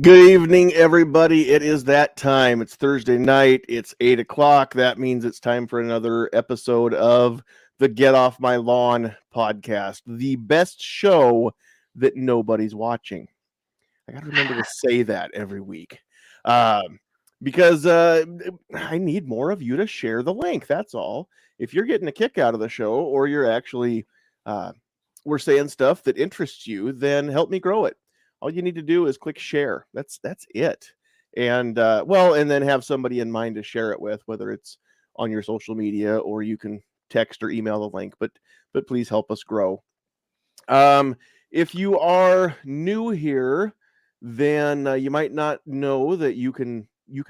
Good evening, everybody. It is that time. It's Thursday night. It's 8 o'clock. That means it's time for another episode of the Get Off My Lawn podcast, the best show that nobody's watching. I got to remember to say that every week um, because I need more of you to share the link. That's all. If you're getting a kick out of the show or you're actually, uh, we're saying stuff that interests you, then help me grow it. All you need to do is click share. That's it. And and then have somebody in mind to share it with, whether it's on your social media or you can text or email the link. But please help us grow. Um, if you are new here, then you might not know that you can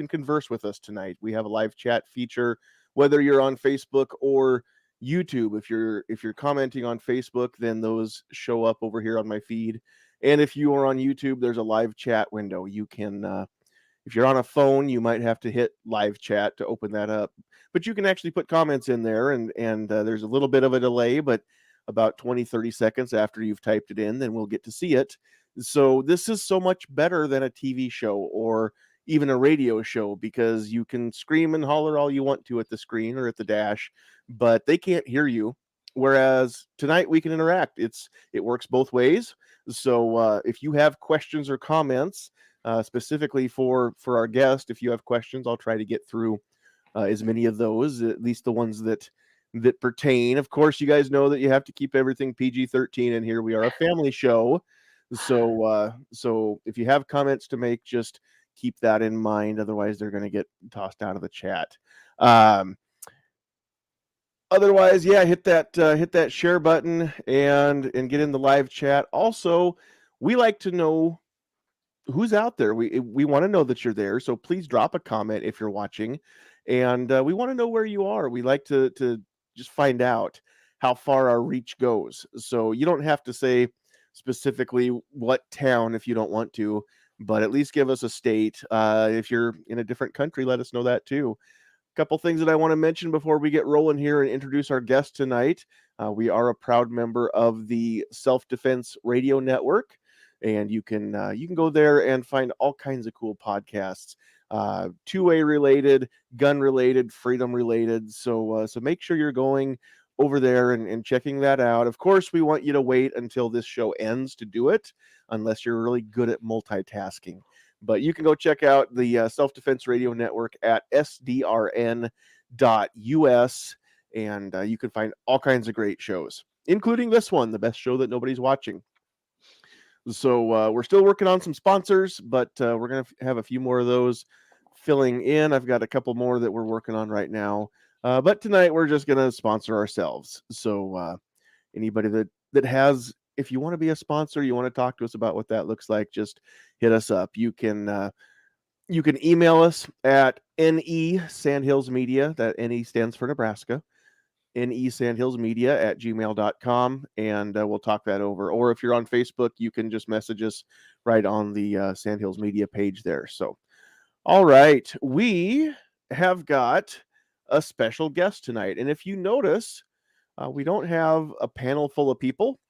converse with us tonight. We have a live chat feature, whether you're on Facebook or YouTube. If you're commenting on Facebook, then those show up over here on my feed. And if you are on YouTube, there's a live chat window. You can if you're on a phone, you might have to hit live chat to open that up. But you can actually put comments in there, and there's a little bit of a delay, but about 20-30 seconds after you've typed it in, then we'll get to see it. So this is so much better than a TV show or even a radio show, because you can scream and holler all you want to at the screen or at the dash, but they can't hear you. Whereas tonight we can interact. It works both ways. So if you have questions or comments, specifically for our guest, if you have questions, I'll try to get through as many of those, at least the ones that pertain. Of course, you guys know that you have to keep everything PG-13 in here. We are a family show. So if you have comments to make, just keep that in mind. Otherwise, they're going to get tossed out of the chat. Otherwise, yeah, hit that share button and get in the live chat. Also, we like to know who's out there. We want to know that you're there. So please drop a comment if you're watching, and we want to know where you are. We like to just find out how far our reach goes. So you don't have to say specifically what town if you don't want to, but at least give us a state. If you're in a different country, let us know that too. A couple things that I want to mention before we get rolling here and introduce our guest tonight. We are a proud member of the Self-Defense Radio Network, and you can go there and find all kinds of cool podcasts, two-way related, gun related, freedom related. So make sure you're going over there and checking that out. Of course, we want you to wait until this show ends to do it, unless you're really good at multitasking. But you can go check out the Self-Defense Radio Network at sdrn.us, and you can find all kinds of great shows, including this one, the best show that nobody's watching. So we're still working on some sponsors, but we're going to have a few more of those filling in. I've got a couple more that we're working on right now. But tonight we're just going to sponsor ourselves. So anybody that has, if you want to be a sponsor, you want to talk to us about what that looks like, just hit us up. You can email us at Sandhills Media. That NE stands for Nebraska. nesandhillsmedia@gmail.com, and we'll talk that over. Or if you're on Facebook, you can just message us right on the Sandhills Media page there. So, all right, we have got a special guest tonight. And if you notice, we don't have a panel full of people.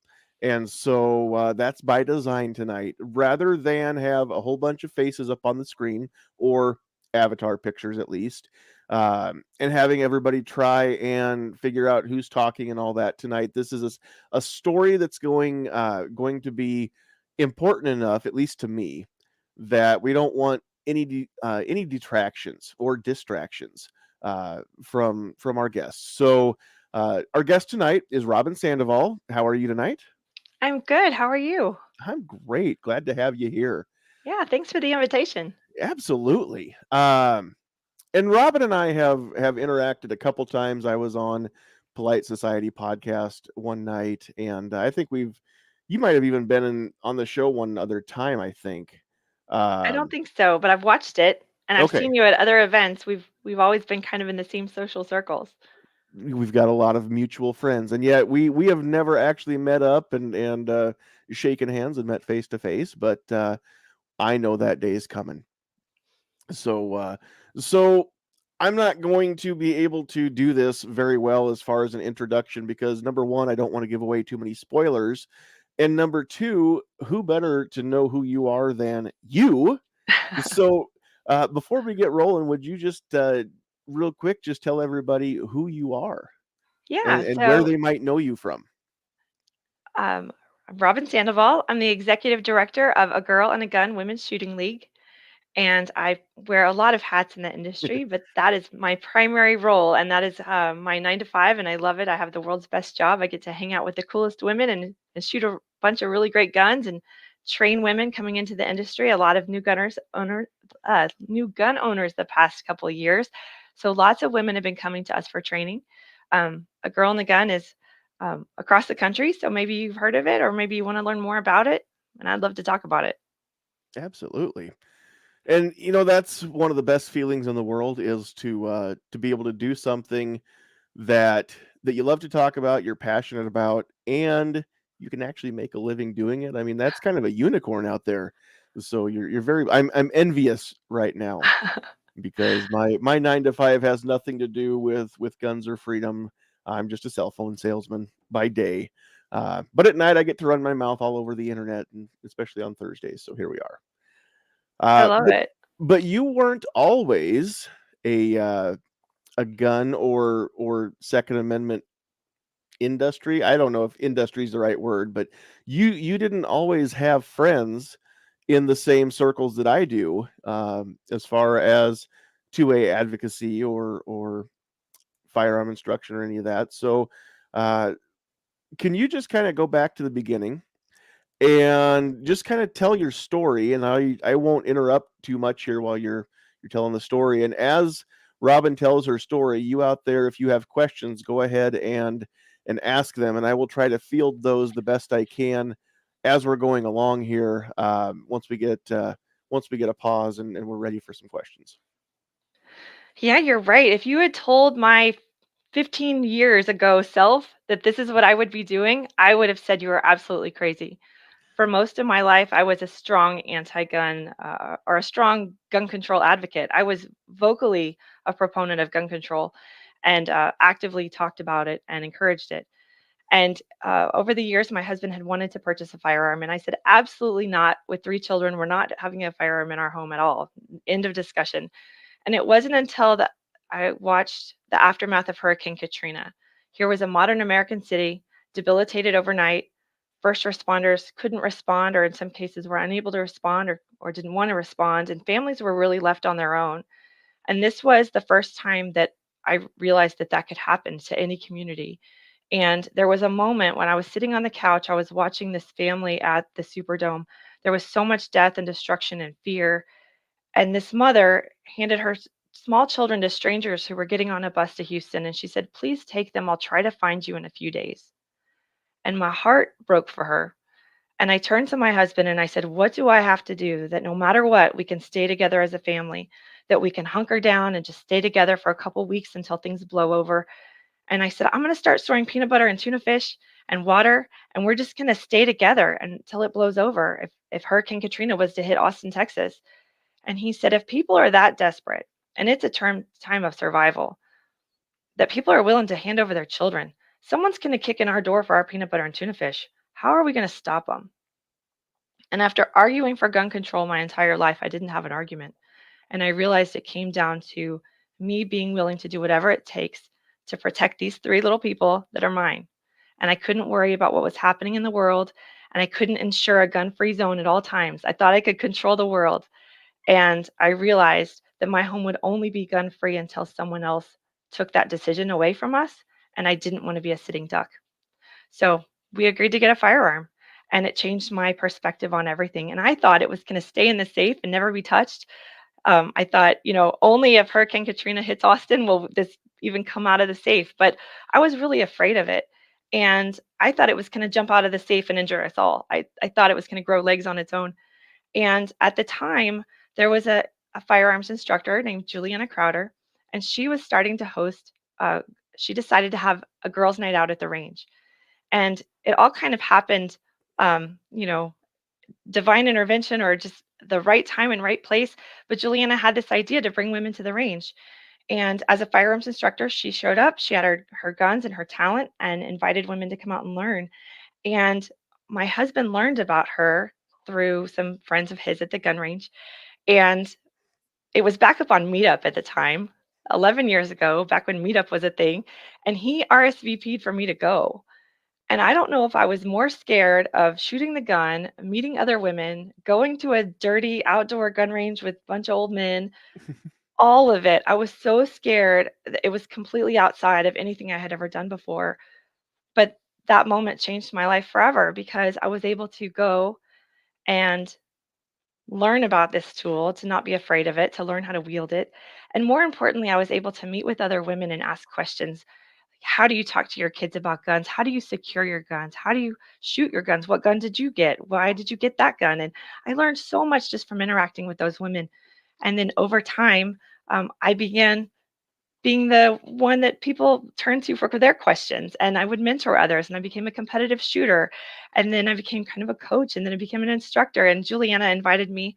And so that's by design tonight. Rather than have a whole bunch of faces up on the screen, or avatar pictures at least, and having everybody try and figure out who's talking and all that tonight, this is a story that's going to be important enough, at least to me, that we don't want any detractions or distractions from our guests. So our guest tonight is Robyn Sandoval. How are you tonight? I'm good. How are you? I'm great. Glad to have you here. Yeah, thanks for the invitation. Absolutely. And Robyn and I have interacted a couple times. I was on Polite Society podcast one night, and I think you might have even been on the show one other time, I think. I don't Um, think so, but I've watched it and I've okay. seen you at other events. We've always been kind of in the same social circles. We've got a lot of mutual friends, and yet we have never actually met up and shaken hands and met face to face, but I know that day is coming. So I'm not going to be able to do this very well as far as an introduction, because number one, I don't want to give away too many spoilers, and number two, who better to know who you are than you? So, before we get rolling, would you just real quick just tell everybody who you are Yeah, and where so they might know you from? um, I'm Robyn Sandoval. I'm the executive director of A Girl and a Gun Women's Shooting League. And I wear a lot of hats in the industry, but that is my primary role, and that is my 9 to 5, and I love it. I have the world's best job. I get to hang out with the coolest women and shoot a bunch of really great guns and train women coming into the industry. A lot of new gun owners the past couple of years. So lots of women have been coming to us for training. A Girl and the Gun is across the country, so maybe you've heard of it, or maybe you want to learn more about it, and I'd love to talk about it. Absolutely. And that's one of the best feelings in the world is to be able to do something that you love to talk about, you're passionate about, and you can actually make a living doing it. I mean, that's kind of a unicorn out there. So you're very I'm envious right now because my 9 to 5 has nothing to do with guns or freedom. I'm just a cell phone salesman by day. But at night I get to run my mouth all over the internet, and especially on Thursdays. So here we are. I Uh, love but it. but you weren't always a gun or Second Amendment industry. I don't know if industry is the right word, but you didn't always have friends in the same circles that I do, as far as 2A advocacy or firearm instruction or any of that. So, uh, can you just kind of go back to the beginning and just kind of tell your story? And I won't interrupt too much here while you're telling the story. And as Robyn tells her story, you out there, if you have questions, go ahead and ask them, and I will try to field those the best I can as we're going along here. Once we get a pause and we're ready for some questions. Yeah, you're right. If you had told my 15 years ago self that this is what I would be doing, I would have said you were absolutely crazy. For most of my life, I was a strong anti-gun or a strong gun control advocate. I was vocally a proponent of gun control and actively talked about it and encouraged it. And over the years, my husband had wanted to purchase a firearm, and I said, absolutely not. With 3 children, we're not having a firearm in our home at all. End of discussion. And it wasn't until that I watched the aftermath of Hurricane Katrina. Here was a modern American city debilitated overnight. First responders couldn't respond, or in some cases were unable to respond or didn't want to respond, and families were really left on their own. And this was the first time that I realized that that could happen to any community. And there was a moment when I was sitting on the couch, I was watching this family at the Superdome. There was so much death and destruction and fear, and this mother handed her small children to strangers who were getting on a bus to Houston. And she said, please take them. I'll try to find you in a few days. And my heart broke for her. And I turned to my husband and I said, what do I have to do that no matter what, we can stay together as a family, that we can hunker down and just stay together for a couple weeks until things blow over? And I said, I'm going to start storing peanut butter and tuna fish and water, and we're just going to stay together until it blows over. If Hurricane Katrina was to hit Austin, Texas, and he said, if people are that desperate, and it's a time of survival, that people are willing to hand over their children, someone's going to kick in our door for our peanut butter and tuna fish. How are we going to stop them? And after arguing for gun control my entire life, I didn't have an argument. And I realized it came down to me being willing to do whatever it takes to protect these 3 little people that are mine. And I couldn't worry about what was happening in the world. And I couldn't ensure a gun free zone at all times. I thought I could control the world. And I realized that my home would only be gun free until someone else took that decision away from us. And I didn't want to be a sitting duck. So we agreed to get a firearm. And it changed my perspective on everything. And I thought it was going to stay in the safe and never be touched. I thought, only if Hurricane Katrina hits Austin will this even come out of the safe. But I was really afraid of it. And I thought it was going to jump out of the safe and injure us all. I thought it was going to grow legs on its own. And at the time, there was a firearms instructor named Juliana Crowder, and she was starting to host, she decided to have a girls' night out at the range. And it all kind of happened, um, you know, divine intervention or just the right time and right place. But Juliana had this idea to bring women to the range. And as a firearms instructor, she showed up, she had her guns and her talent and invited women to come out and learn. And my husband learned about her through some friends of his at the gun range. And it was back up on Meetup at the time, 11 years ago, back when Meetup was a thing, and he RSVP'd for me to go. And I don't know if I was more scared of shooting the gun, meeting other women, going to a dirty outdoor gun range with a bunch of old men, all of it. I was so scared. It was completely outside of anything I had ever done before. But that moment changed my life forever because I was able to go and learn about this tool, to not be afraid of it, to learn how to wield it. And more importantly, I was able to meet with other women and ask questions. How do you talk to your kids about guns? How do you secure your guns? How do you shoot your guns? What gun did you get? Why did you get that gun? And I learned so much just from interacting with those women. And then over time, I began being the one that people turn to for their questions. And I would mentor others, and I became a competitive shooter. And then I became kind of a coach, and then I became an instructor. And Juliana invited me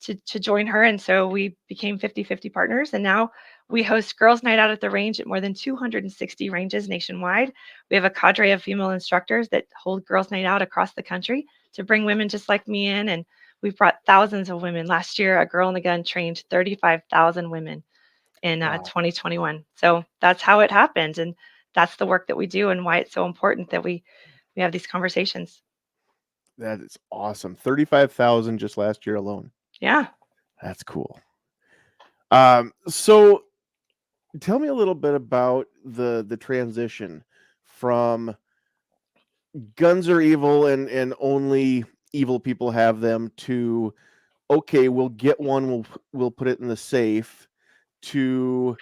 to join her. And so we became 50-50 partners. And now we host Girls Night Out at the range at more than 260 ranges nationwide. We have a cadre of female instructors that hold Girls Night Out across the country to bring women just like me in. And we've brought thousands of women. Last year, a Girl in the Gun trained 35,000 women in Wow, 2021. So that's how it happened. And that's the work that we do and why it's so important that we have these conversations. that is awesome. 35,000 just last year alone. Yeah. That's cool. So tell me a little bit about the transition from guns are evil and only evil people have them to okay, we'll get one, we'll put it in the safe to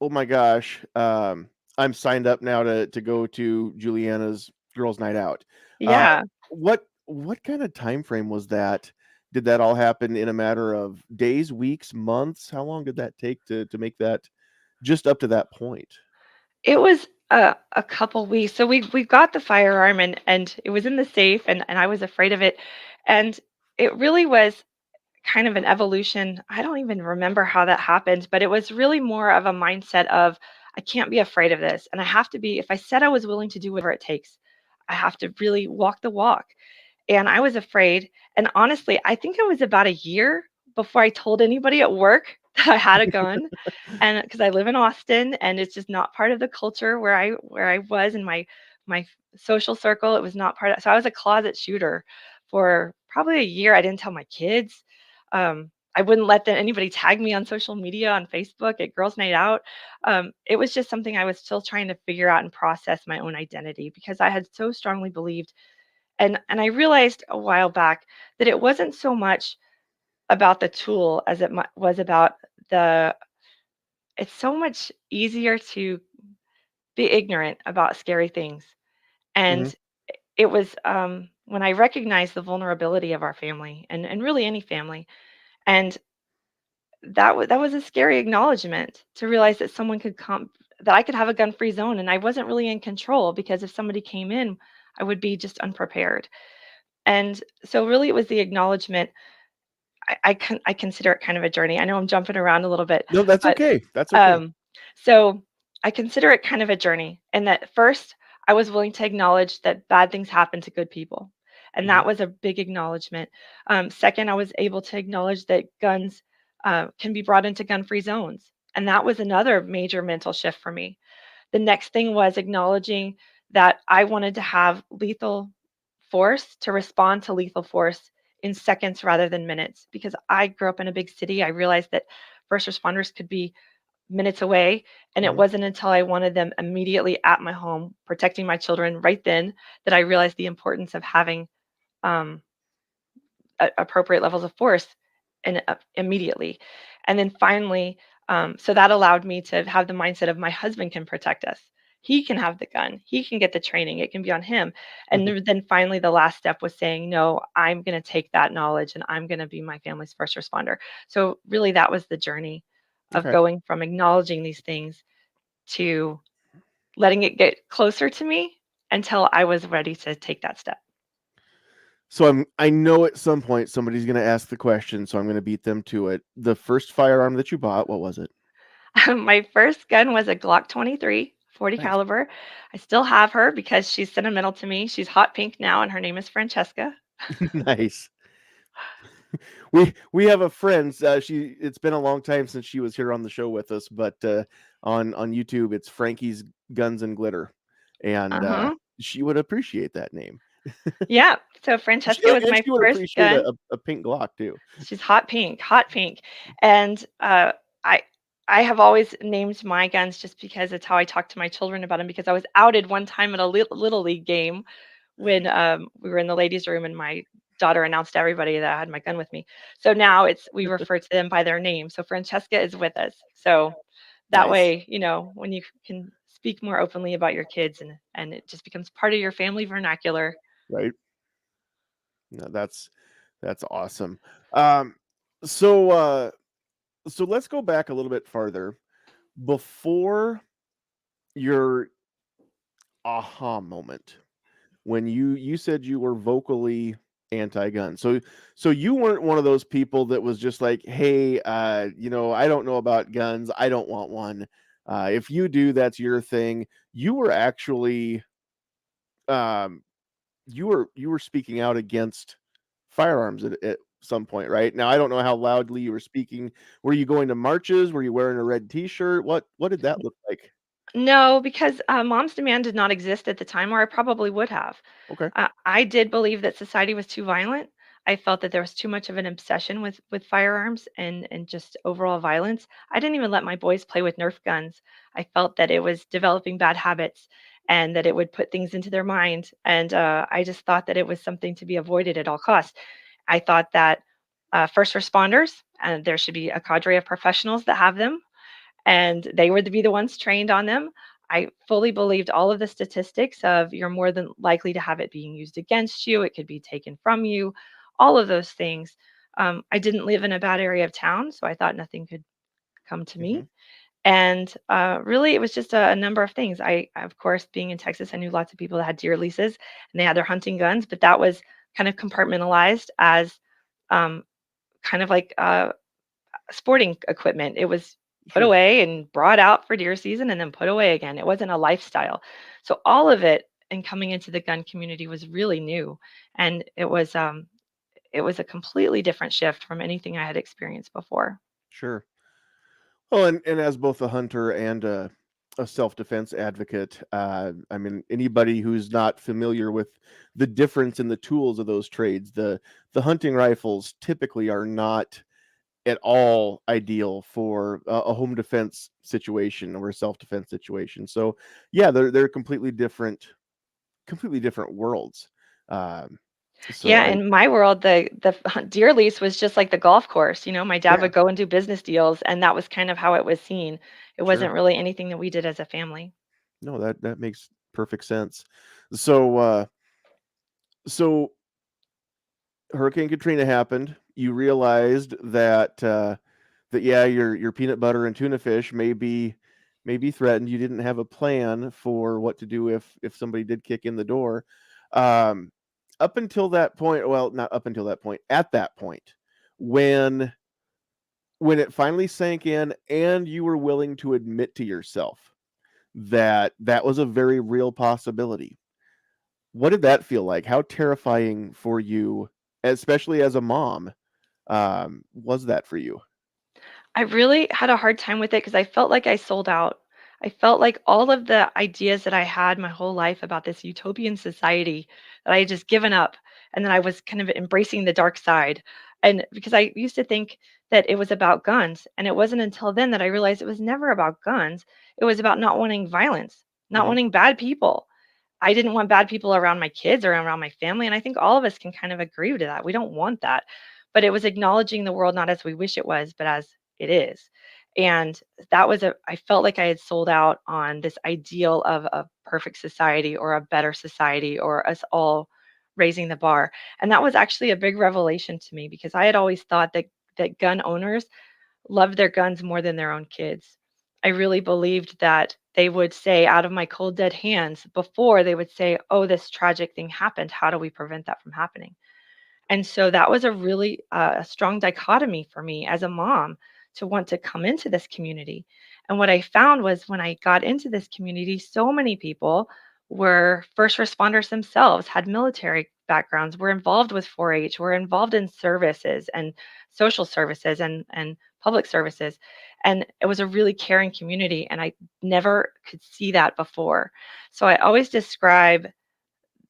oh my gosh, I'm signed up now to go to Juliana's girls' night out. Uh, Yeah. what kind of time frame was that? Did that all happen in a matter of days, weeks, months? How long did that take to make that just up to that point? It was a couple weeks. So we got the firearm, and it was in the safe, and I was afraid of it. And it really was kind of an evolution. I don't even remember how that happened, but it was really more of a mindset of I can't be afraid of this. And I have to be, if I said I was willing to do whatever it takes, I have to really walk the walk. And I was afraid. And honestly, I think it was about a year before I told anybody at work that I had a gun. And because I live in Austin, and it's just not part of the culture where I was in my social circle. It was not part of, so I was a closet shooter for probably a year. I didn't tell my kids. I wouldn't let anybody tag me on social media, on Facebook, at Girls Night Out. It was just something I was still trying to figure out and process my own identity because I had so strongly believed, and I realized a while back that it wasn't so much about the tool as it was about the it's so much easier to be ignorant about scary things. Mhm, And it was when I recognized the vulnerability of our family, and really any family. And that was a scary acknowledgement to realize that someone could come, that I could have a gun-free zone, and I wasn't really in control because if somebody came in, I would be just unprepared. And so really it was the acknowledgement. I consider it kind of a journey. I know I'm jumping around a little bit, no, that's but okay, that's okay. Um, so I consider it kind of a journey. And that first, I was willing to acknowledge that bad things happen to good people. And Mhm, that was a big acknowledgement. Second, I was able to acknowledge that guns can be brought into gun free zones. And that was another major mental shift for me. The next thing was acknowledging that I wanted to have lethal force to respond to lethal force in seconds rather than minutes. Because I grew up in a big city, I realized that first responders could be minutes away. And it mhm, wasn't until I wanted them immediately at my home, protecting my children right then, that I realized the importance of having um, appropriate levels of force and immediately. And then finally, so that allowed me to have the mindset of my husband can protect us. He can have the gun. He can get the training. It can be on him. And mhm, then finally, the last step was saying, no, I'm going to take that knowledge and I'm going to be my family's first responder. So, really, that was the journey of okay. going from acknowledging these things to letting it get closer to me until I was ready to take that step. So I know at some point somebody's gonna ask the question, so I'm gonna beat them to it. The first firearm that you bought, what was it? My first gun was a Glock 23, 40 Nice. caliber. I still have her because she's sentimental to me. She's hot pink now, and her name is Francesca. Nice. We have a friend. It's been a long time since she was here on the show with us, but on YouTube it's Frankie's Guns and Glitter, and Uh-huh. she would appreciate that name. Yeah. So Francesca was And my she would first appreciate gun. a pink Glock too. She's hot pink, hot pink. And I I have always named my guns just because it's how I talk to my children about them. Because I was outed one time at a little league game when we were in the ladies' room and my daughter announced to everybody that I had my gun with me. So now it's we refer to them by their name. So Francesca is with us. So that Nice, way, when you can speak more openly about your kids and it just becomes part of your family vernacular. right? No, that's awesome. Um, so so let's go back a little bit farther before your aha moment when you said you were vocally anti-gun. So you weren't one of those people that was just like, hey, I don't know about guns, I don't want one. If you do, that's your thing. You were actually um you were speaking out against firearms at some point, right? Now I don't know how loudly you were speaking. Were you going to marches? Were you wearing a red t-shirt? What did that look like? No, because, mom's demand did not exist at the time, or I probably would have. Okay. I did believe that society was too violent. I felt that there was too much of an obsession with firearms and just overall violence. I didn't even let my boys play with Nerf guns. I felt that it was developing bad habits and that it would put things into their mind, and, I just thought that it was something to be avoided at all costs. I thought that, first responders, there should be a cadre of professionals that have them, and they would be the ones trained on them. I fully believed all of the statistics of you're more than likely to have it being used against you, it could be taken from you, all of those things. I didn't live in a bad area of town, so I thought nothing could come to Hmm. me. And really, it was just a number of things. Of course, being in Texas, I knew lots of people that had deer leases and they had their hunting guns, but that was kind of compartmentalized as um, kind of like sporting equipment. It was put Sure. away and brought out for deer season and then put away again. It wasn't a lifestyle. So all of it and coming into the gun community was really new, and it was a completely different shift from anything I had experienced before. Sure. Well, and as both a hunter and a self-defense advocate, I mean, anybody who's not familiar with the difference in the tools of those trades, the hunting rifles typically are not at all ideal for a home defense situation or a self-defense situation. So, yeah, they're completely different worlds. Um, so Yeah, I in my world, the deer lease was just like the golf course. My dad yeah, would go and do business deals, and that was kind of how it was seen. It sure. wasn't really anything that we did as a family. No, that makes perfect sense. So so Hurricane Katrina happened. You realized that yeah, your peanut butter and tuna fish may be threatened. You didn't have a plan for what to do if somebody did kick in the door. Um, up until that point, well, not up until that point, at that point, when when it finally sank in and you were willing to admit to yourself that that was a very real possibility. What did that feel like? How terrifying for you, especially as a mom, was that for you? I really had a hard time with it because I felt like I sold out. I felt like all of the ideas that I had my whole life about this utopian society that I had just given up, and then I was kind of embracing the dark side. And because I used to think that it was about guns, and it wasn't until then that I realized it was never about guns. It was about not wanting violence, not Mhm. wanting bad people. I didn't want bad people around my kids or around my family, and I think all of us can kind of agree to that. We don't want that. But it was acknowledging the world not as we wish it was, but as it is. And that was I felt like I had sold out on this ideal of a perfect society or a better society or us all raising the bar. And that was actually a big revelation to me because I had always thought that gun owners loved their guns more than their own kids. I really believed that they would say, out of my cold, dead hands, before they would say, oh, this tragic thing happened. How do we prevent that from happening? And so that was a really a strong dichotomy for me as a mom to want to come into this community. And what I found was when I got into this community, so many people were first responders themselves, had military backgrounds, were involved with 4-H, were involved in services and social services and public services. And it was a really caring community. And I never could see that before. So I always describe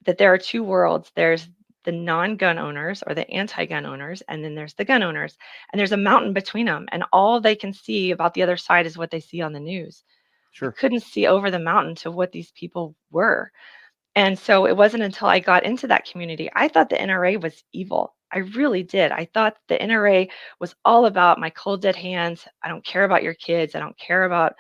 that there are two worlds. There's the non-gun owners or the anti-gun owners, and then there's the gun owners. And there's a mountain between them. And all they can see about the other side is what they see on the news. I Sure. couldn't see over the mountain to what these people were. And so it wasn't until I got into that community, I thought the NRA was evil. I really did. I thought the NRA was all about my cold dead hands. I don't care about your kids. I don't care about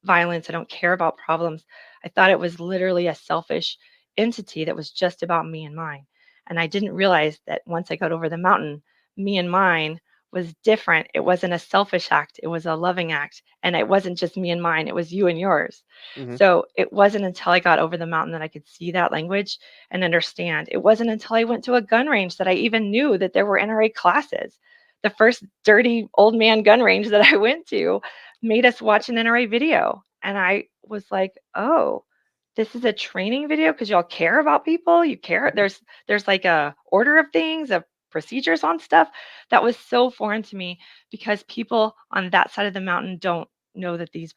violence. I don't care about problems. I thought it was literally a selfish entity that was just about me and mine. And I didn't realize that once I got over the mountain, me and mine was different. It wasn't a selfish act, it was a loving act. And it wasn't just me and mine, it was you and yours. Hmm. So it wasn't until I got over the mountain that I could see that language and understand. It wasn't until I went to a gun range that I even knew that there were NRA classes. The first dirty old man gun range that I went to made us watch an NRA video. And I was like, oh, this is a training video because y'all care about people. You care. There's like a order of things, of procedures on stuff. That was so foreign to me because people on that side of the mountain don't know that these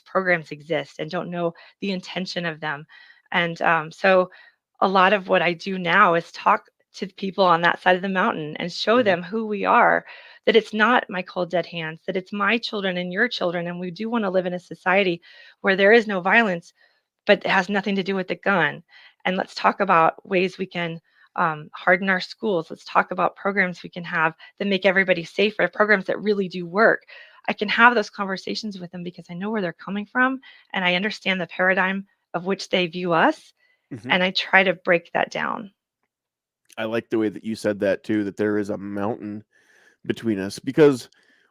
programs exist and don't know the intention of them. And so a lot of what I do now is talk to people on that side of the mountain and show Hmm. them who we are, that it's not my cold dead hands, that it's my children and your children. And we do want to live in a society where there is no violence, but it has nothing to do with the gun. And let's talk about ways we can harden our schools. Let's talk about programs we can have that make everybody safer, programs that really do work. I can have those conversations with them because I know where they're coming from and I understand the paradigm of which they view us. Hmm. And I try to break that down. I like the way that you said that too, that there is a mountain between us, because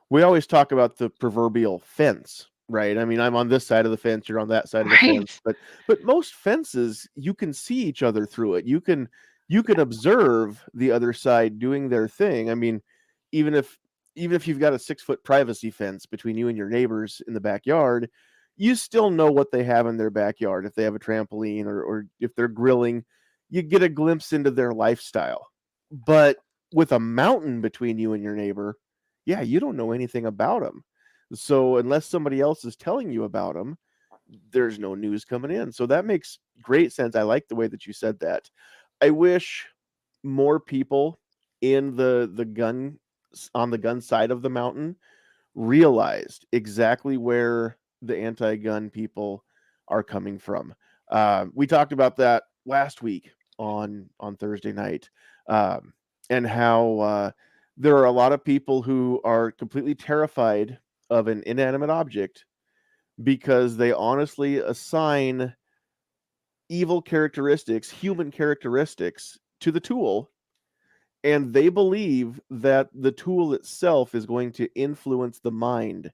we always talk about the proverbial fence, right? I mean, I'm on this side of the fence, you're on that side of the fence, Right. but most fences you can see each other through it. You can observe the other side doing their thing. I mean, even if even if you've got a 6 foot privacy fence between you and your neighbors in the backyard, you still know what they have in their backyard. If they have a trampoline, or if they're grilling, you get a glimpse into their lifestyle. But with a mountain between you and your neighbor, yeah, you don't know anything about them. So unless somebody else is telling you about them, there's no news coming in. So that makes great sense. I like the way that you said that. I wish more people in the gun on the gun side of the mountain realized exactly where the anti-gun people are coming from. We talked about that last week on Thursday night, um, and how there are a lot of people who are completely terrified of an inanimate object because they honestly assign evil characteristics, human characteristics, to the tool, and they believe that the tool itself is going to influence the mind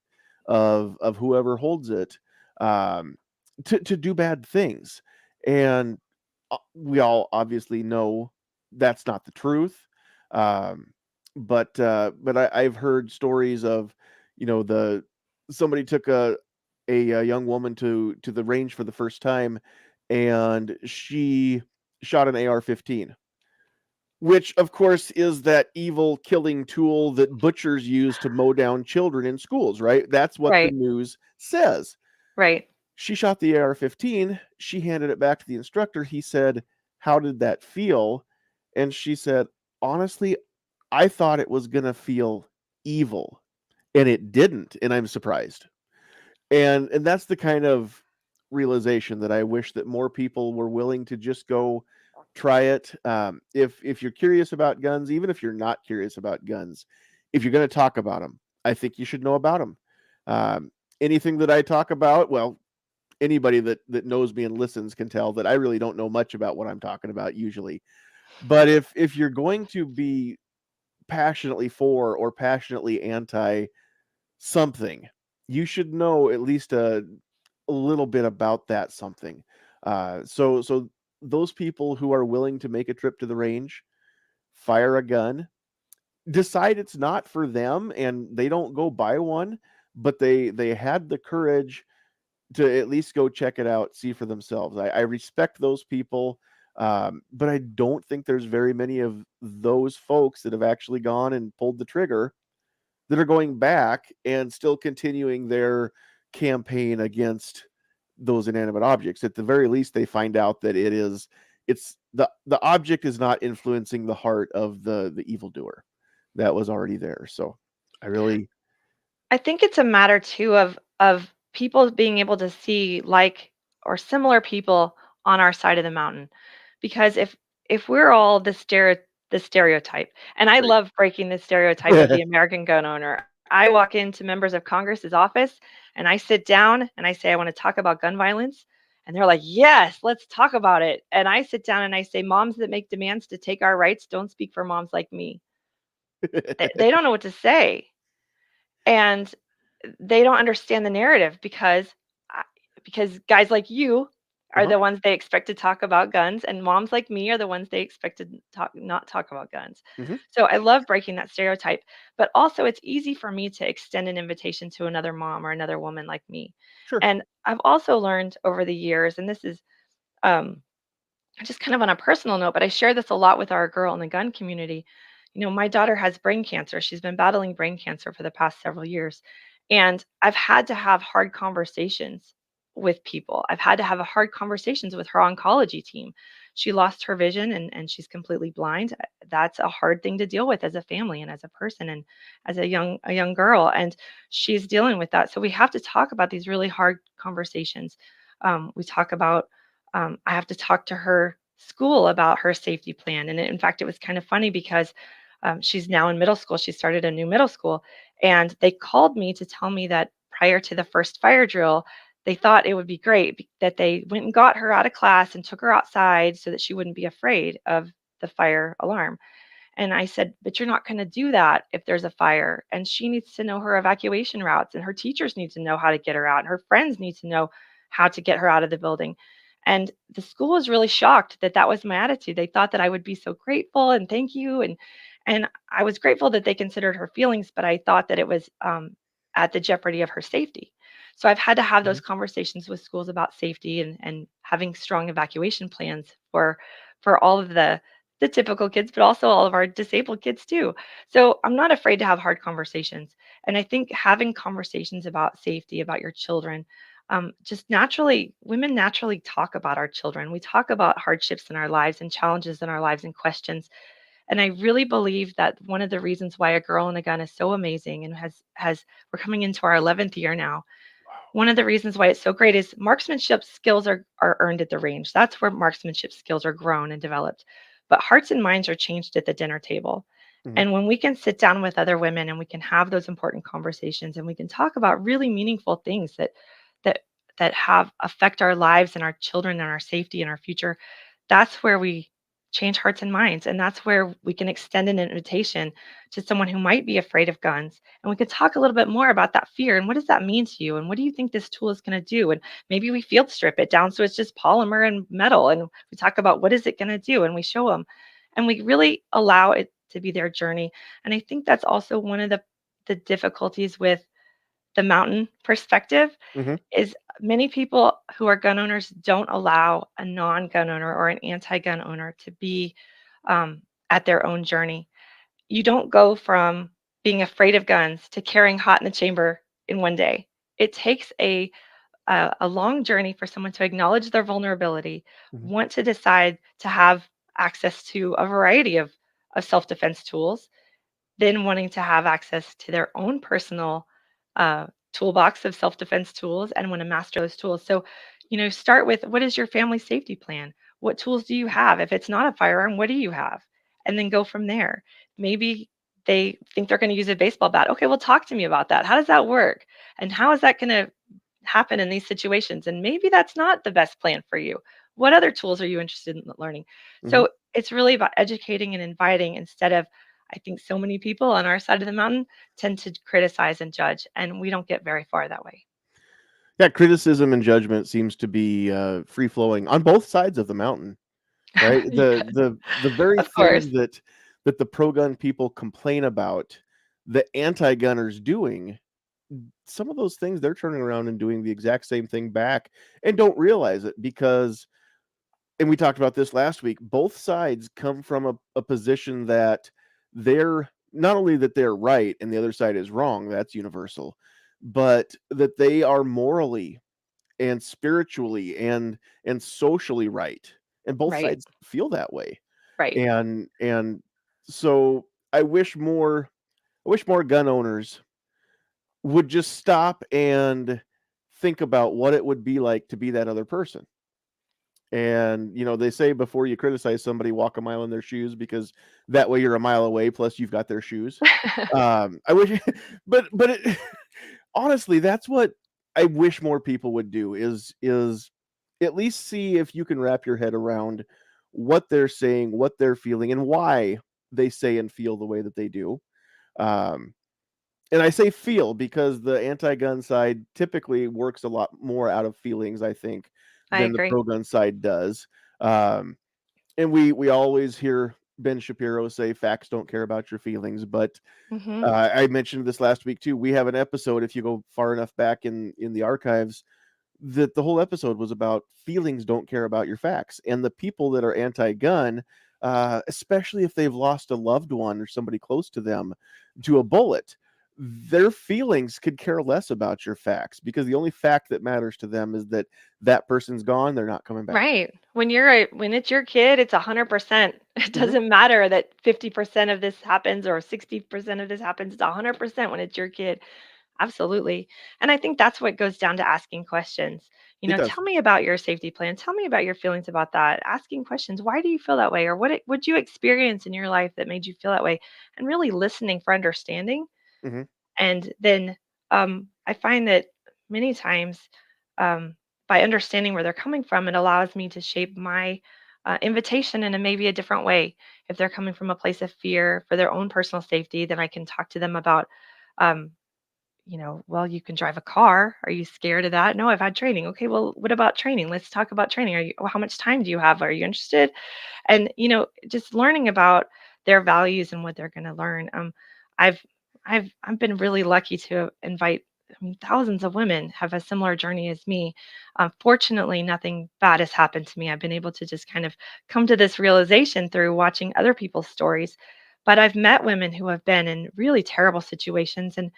of whoever holds it, um, to do bad things. And we all obviously know that's not the truth. Um, but I've heard stories of, the somebody took a young woman to the range for the first time, and she shot an AR-15, which of course is that evil killing tool that butchers use to mow down children in schools, right? That's what the Right. news says. Right. She shot the AR-15, she handed it back to the instructor. He said, "How did that feel?" And she said, "Honestly, I thought it was going to feel evil, and it didn't, and I'm surprised." And that's the kind of realization that I wish that more people were willing to just go try it. If you're curious about guns, even if you're not curious about guns, if you're going to talk about them, I think you should know about them. Um, Anything that I talk about, well, anybody that knows me and listens can tell that I really don't know much about what I'm talking about usually. But if you're going to be passionately for or passionately anti something, you should know at least a little bit about that something. So those people who are willing to make a trip to the range, fire a gun, decide it's not for them, and they don't go buy one, but they had the courage to at least go check it out, see for themselves. I respect those people, but I don't think there's very many of those folks that have actually gone and pulled the trigger that are going back and still continuing their campaign against those inanimate objects. At the very least, they find out that it's the object is not influencing the heart of the evildoer that was already there. So I really I think it's a matter too of people being able to see like or similar people on our side of the mountain. Because if we're all the stereotype, and I right. love breaking the stereotype of the American gun owner. I walk into members of Congress's office and I sit down and I say I want to talk about gun violence. And they're like, yes, let's talk about it. And I sit down and I say, moms that make demands to take our rights don't speak for moms like me. They don't know what to say. And they don't understand the narrative I because guys like you are Uh-huh. the ones they expect to talk about guns, and moms like me are the ones they expect to not talk about guns. Hmm. So I love breaking that stereotype, but also it's easy for me to extend an invitation to another mom or another woman like me. Sure. And I've also learned over the years, and this is um, just kind of on a personal note, but I share this a lot with our girl in the gun community. You know, my daughter has brain cancer. She's been battling brain cancer for the past several years. And I've had to have hard conversations with people. I've had to have a hard conversations with her oncology team. She lost her vision and she's completely blind. That's a hard thing to deal with as a family and as a person and as a young girl. And she's dealing with that. So we have to talk about these really hard conversations. We talk about I have to talk to her school about her safety plan. And in fact, it was kind of funny because she's now in middle school. She started a new middle school, and they called me to tell me that prior to the first fire drill, they thought it would be great that they went and got her out of class and took her outside so that she wouldn't be afraid of the fire alarm. And I said, but you're not going to do that if there's a fire. And she needs to know her evacuation routes, and her teachers need to know how to get her out, and her friends need to know how to get her out of the building. And the school was really shocked that that was my attitude. They thought that I would be so grateful and thank you. And I was grateful that they considered her feelings, but I thought that it was at the jeopardy of her safety. So I've had to have Hmm. those conversations with schools about safety and having strong evacuation plans for all of the typical kids, but also all of our disabled kids too. So I'm not afraid to have hard conversations. And I think having conversations about safety, about your children, just naturally, women naturally talk about our children. We talk about hardships in our lives and challenges in our lives and questions. And I really believe that one of the reasons why A Girl and a Gun is so amazing and has we're coming into our 11th year now. One of the reasons why it's so great is marksmanship skills are earned at the range. That's where marksmanship skills are grown and developed. But hearts and minds are changed at the dinner table. Hmm. And when we can sit down with other women and we can have those important conversations and we can talk about really meaningful things that that have affect our lives and our children and our safety and our future, that's where we change hearts and minds. And that's where we can extend an invitation to someone who might be afraid of guns. And we could talk a little bit more about that fear and what does that mean to you? And what do you think this tool is going to do? And maybe we field strip it down so it's just polymer and metal. And we talk about what is it going to do? And we show them. And we really allow it to be their journey. And I think that's also one of the difficulties with the mountain perspective Hmm. is many people who are gun owners don't allow a non-gun owner or an anti-gun owner to be at their own journey. You don't go from being afraid of guns to carrying hot in the chamber in one day. It takes a long journey for someone to acknowledge their vulnerability, Hmm. want to decide to have access to a variety of self-defense tools, then wanting to have access to their own personal toolbox of self-defense tools and want to master those tools. So, start with what is your family safety plan? What tools do you have? If it's not a firearm, what do you have? And then go from there. Maybe they think they're going to use a baseball bat. Okay, well, talk to me about that. How does that work? And how is that going to happen in these situations? And maybe that's not the best plan for you. What other tools are you interested in learning? Hmm. So it's really about educating and inviting instead of, I think so many people on our side of the mountain tend to criticize and judge, and we don't get very far that way. Yeah, criticism and judgment seems to be free flowing on both sides of the mountain, right? Yeah, The very of course. thing that the pro gun people complain about, the anti gunners doing some of those things they're turning around and doing the exact same thing back and don't realize it because, and we talked about this last week, both sides come from a position that they're not only that they're right and the other side is wrong, that's universal, but that they are morally and spiritually and socially right. And both Right. sides feel that way. Right. And so I wish more gun owners would just stop and think about what it would be like to be that other person. And they say before you criticize somebody, walk a mile in their shoes because that way you're a mile away. Plus, you've got their shoes. I wish, but honestly, that's what I wish more people would do. Is at least see if you can wrap your head around what they're saying, what they're feeling, and why they say and feel the way that they do. Um, and I say feel because the anti-gun side typically works a lot more out of feelings, I think, I than the agree. pro-gun side does. Um, and we always hear Ben Shapiro say facts don't care about your feelings, but Mhm. I mentioned this last week too. We have an episode, if you go far enough back in the archives, that the whole episode was about feelings don't care about your facts. And the people that are anti-gun, especially if they've lost a loved one or somebody close to them to a bullet, their feelings could care less about your facts because the only fact that matters to them is that that person's gone, they're not coming back. Right. When it's your kid, it's 100%. It Hmm. doesn't matter that 50% of this happens or 60% of this happens. It's 100% when it's your kid. Absolutely. And I think that's what goes down to asking questions. It does. Tell me about your safety plan. Tell me about your feelings about that. Asking questions. Why do you feel that way? Or what you experience in your life that made you feel that way? And really listening for understanding. Hmm. And then I find that many times um, by understanding where they're coming from, it allows me to shape my invitation in a maybe a different way. If they're coming from a place of fear for their own personal safety, then I can talk to them about, um, well, you can drive a car. Are you scared of that? No, I've had training. Okay, well, what about training? Let's talk about training. Well, how much time do you have? Are you interested? And just learning about their values and what they're going to learn. I've I've been really lucky to invite. I mean, thousands of women have a similar journey as me. Fortunately, nothing bad has happened to me. I've been able to just kind of come to this realization through watching other people's stories. But I've met women who have been in really terrible situations, and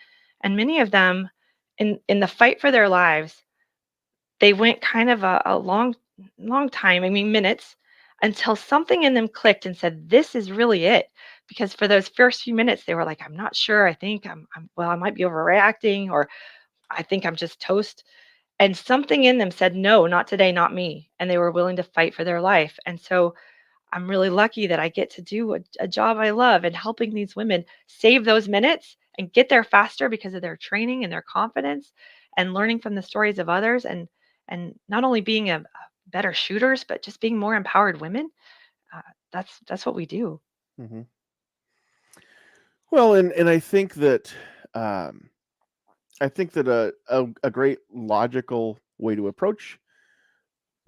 many of them, in the fight for their lives, they went kind of a long time, I mean, minutes, until something in them clicked and said, "This is really it." Because for those first few minutes, they were like, "I'm not sure. I think well, I might be overreacting, or I think I'm just toast." And something in them said, "No, not today, not me." And they were willing to fight for their life. And so I'm really lucky that I get to do a job I love and helping these women save those minutes and get there faster because of their training and their confidence and learning from the stories of others, and not only being a better shooters, but just being more empowered women. Uh, that's what we do. Hmm. Well, and um, I think that a great logical way to approach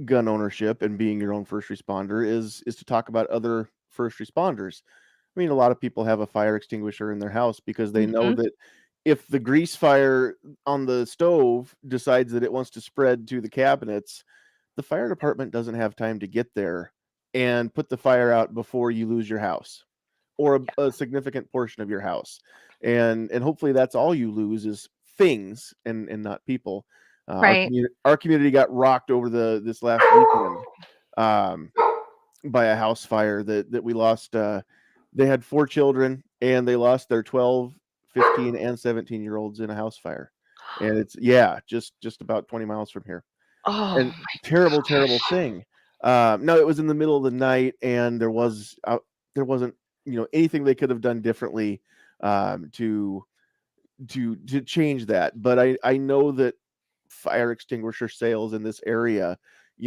gun ownership and being your own first responder is to talk about other first responders. I mean, a lot of people have a fire extinguisher in their house because they know Hmm. that if the grease fire on the stove decides that it wants to spread to the cabinets, the fire department doesn't have time to get there and put the fire out before you lose your house or Yeah. a significant portion of your house. And hopefully that's all you lose is things and not people. Right. Our community got rocked over the this last weekend um, by a house fire that we lost. They had 4 children and they lost their 12, 15, and 17-year olds in a house fire. And it's yeah, just about 20 miles from here. Oh And my terrible, terrible gosh. thing. No, it was in the middle of the night, and there wasn't anything they could have done differently to to change that. But I know that fire extinguisher sales in this area,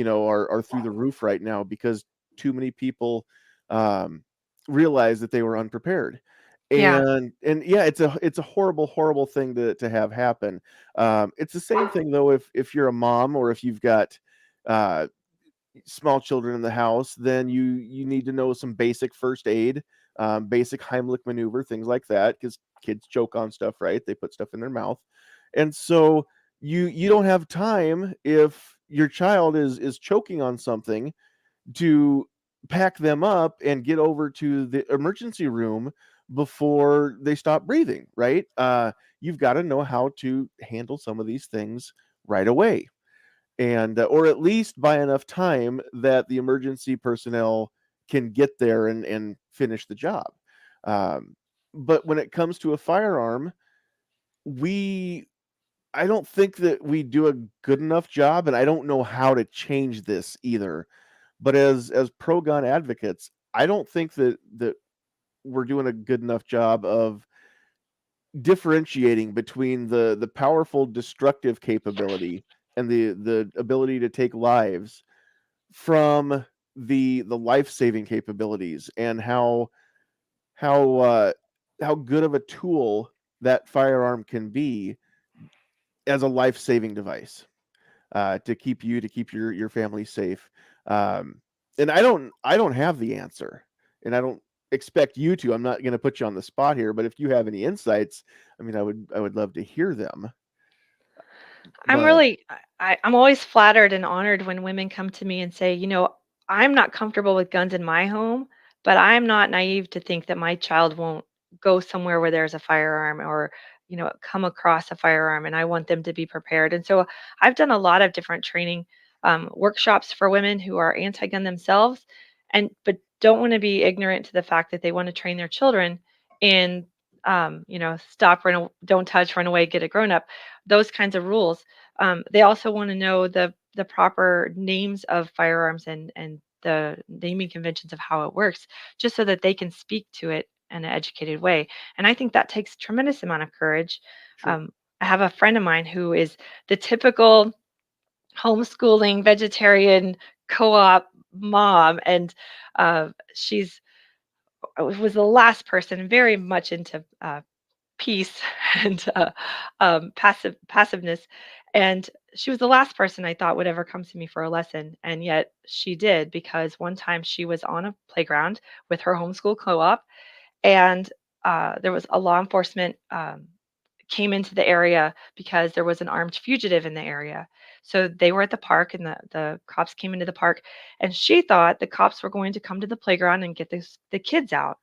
are through the roof right now because too many people um, realize that they were unprepared. Yeah. And yeah, it's a horrible, horrible thing to have happen. It's the same thing though if you're a mom or if you've got uh, small children in the house, then you need to know some basic first aid, basic Heimlich maneuver, things like that, because kids choke on stuff, right? They put stuff in their mouth, And so you don't have time, if your child is choking on something, to pack them up and get over to the emergency room before they stop breathing, right? You've got to know how to handle some of these things right away, and or at least by enough time that the emergency personnel can get there and finish the job. Um, but when it comes to a firearm, we I don't think that we do a good enough job, and I don't know how to change this either. But as pro gun advocates, I don't think that we're doing a good enough job of differentiating between the powerful destructive capability and the ability to take lives from the life-saving capabilities, and how how good of a tool that firearm can be as a life-saving device, to keep your family safe. Um, and I don't have the answer, and I don't expect you to. I'm not going to put you on the spot here, but if you have any insights, I mean, I would love to hear them. I'm But really I'm always flattered and honored when women come to me and say, I'm not comfortable with guns in my home, but I'm not naive to think that my child won't go somewhere where there's a firearm or, come across a firearm, and I want them to be prepared. And so I've done a lot of different training workshops for women who are anti-gun themselves, and but don't want to be ignorant to the fact that they want to train their children in stop, don't touch, run away, get a grown up, those kinds of rules. They also want to know the proper names of firearms and the naming conventions of how it works, just so that they can speak to it in an educated way. And I think that takes tremendous amount of courage. sure. Um, I have a friend of mine who is the typical homeschooling vegetarian co-op mom, and she's was the last person very much into peace and passiveness. And she was the last person I thought would ever come to me for a lesson, and yet she did, because one time she was on a playground with her homeschool co-op, and there was a law enforcement came into the area because there was an armed fugitive in the area. So they were at the park, and the cops came into the park, and she thought the cops were going to come to the playground and get the kids out.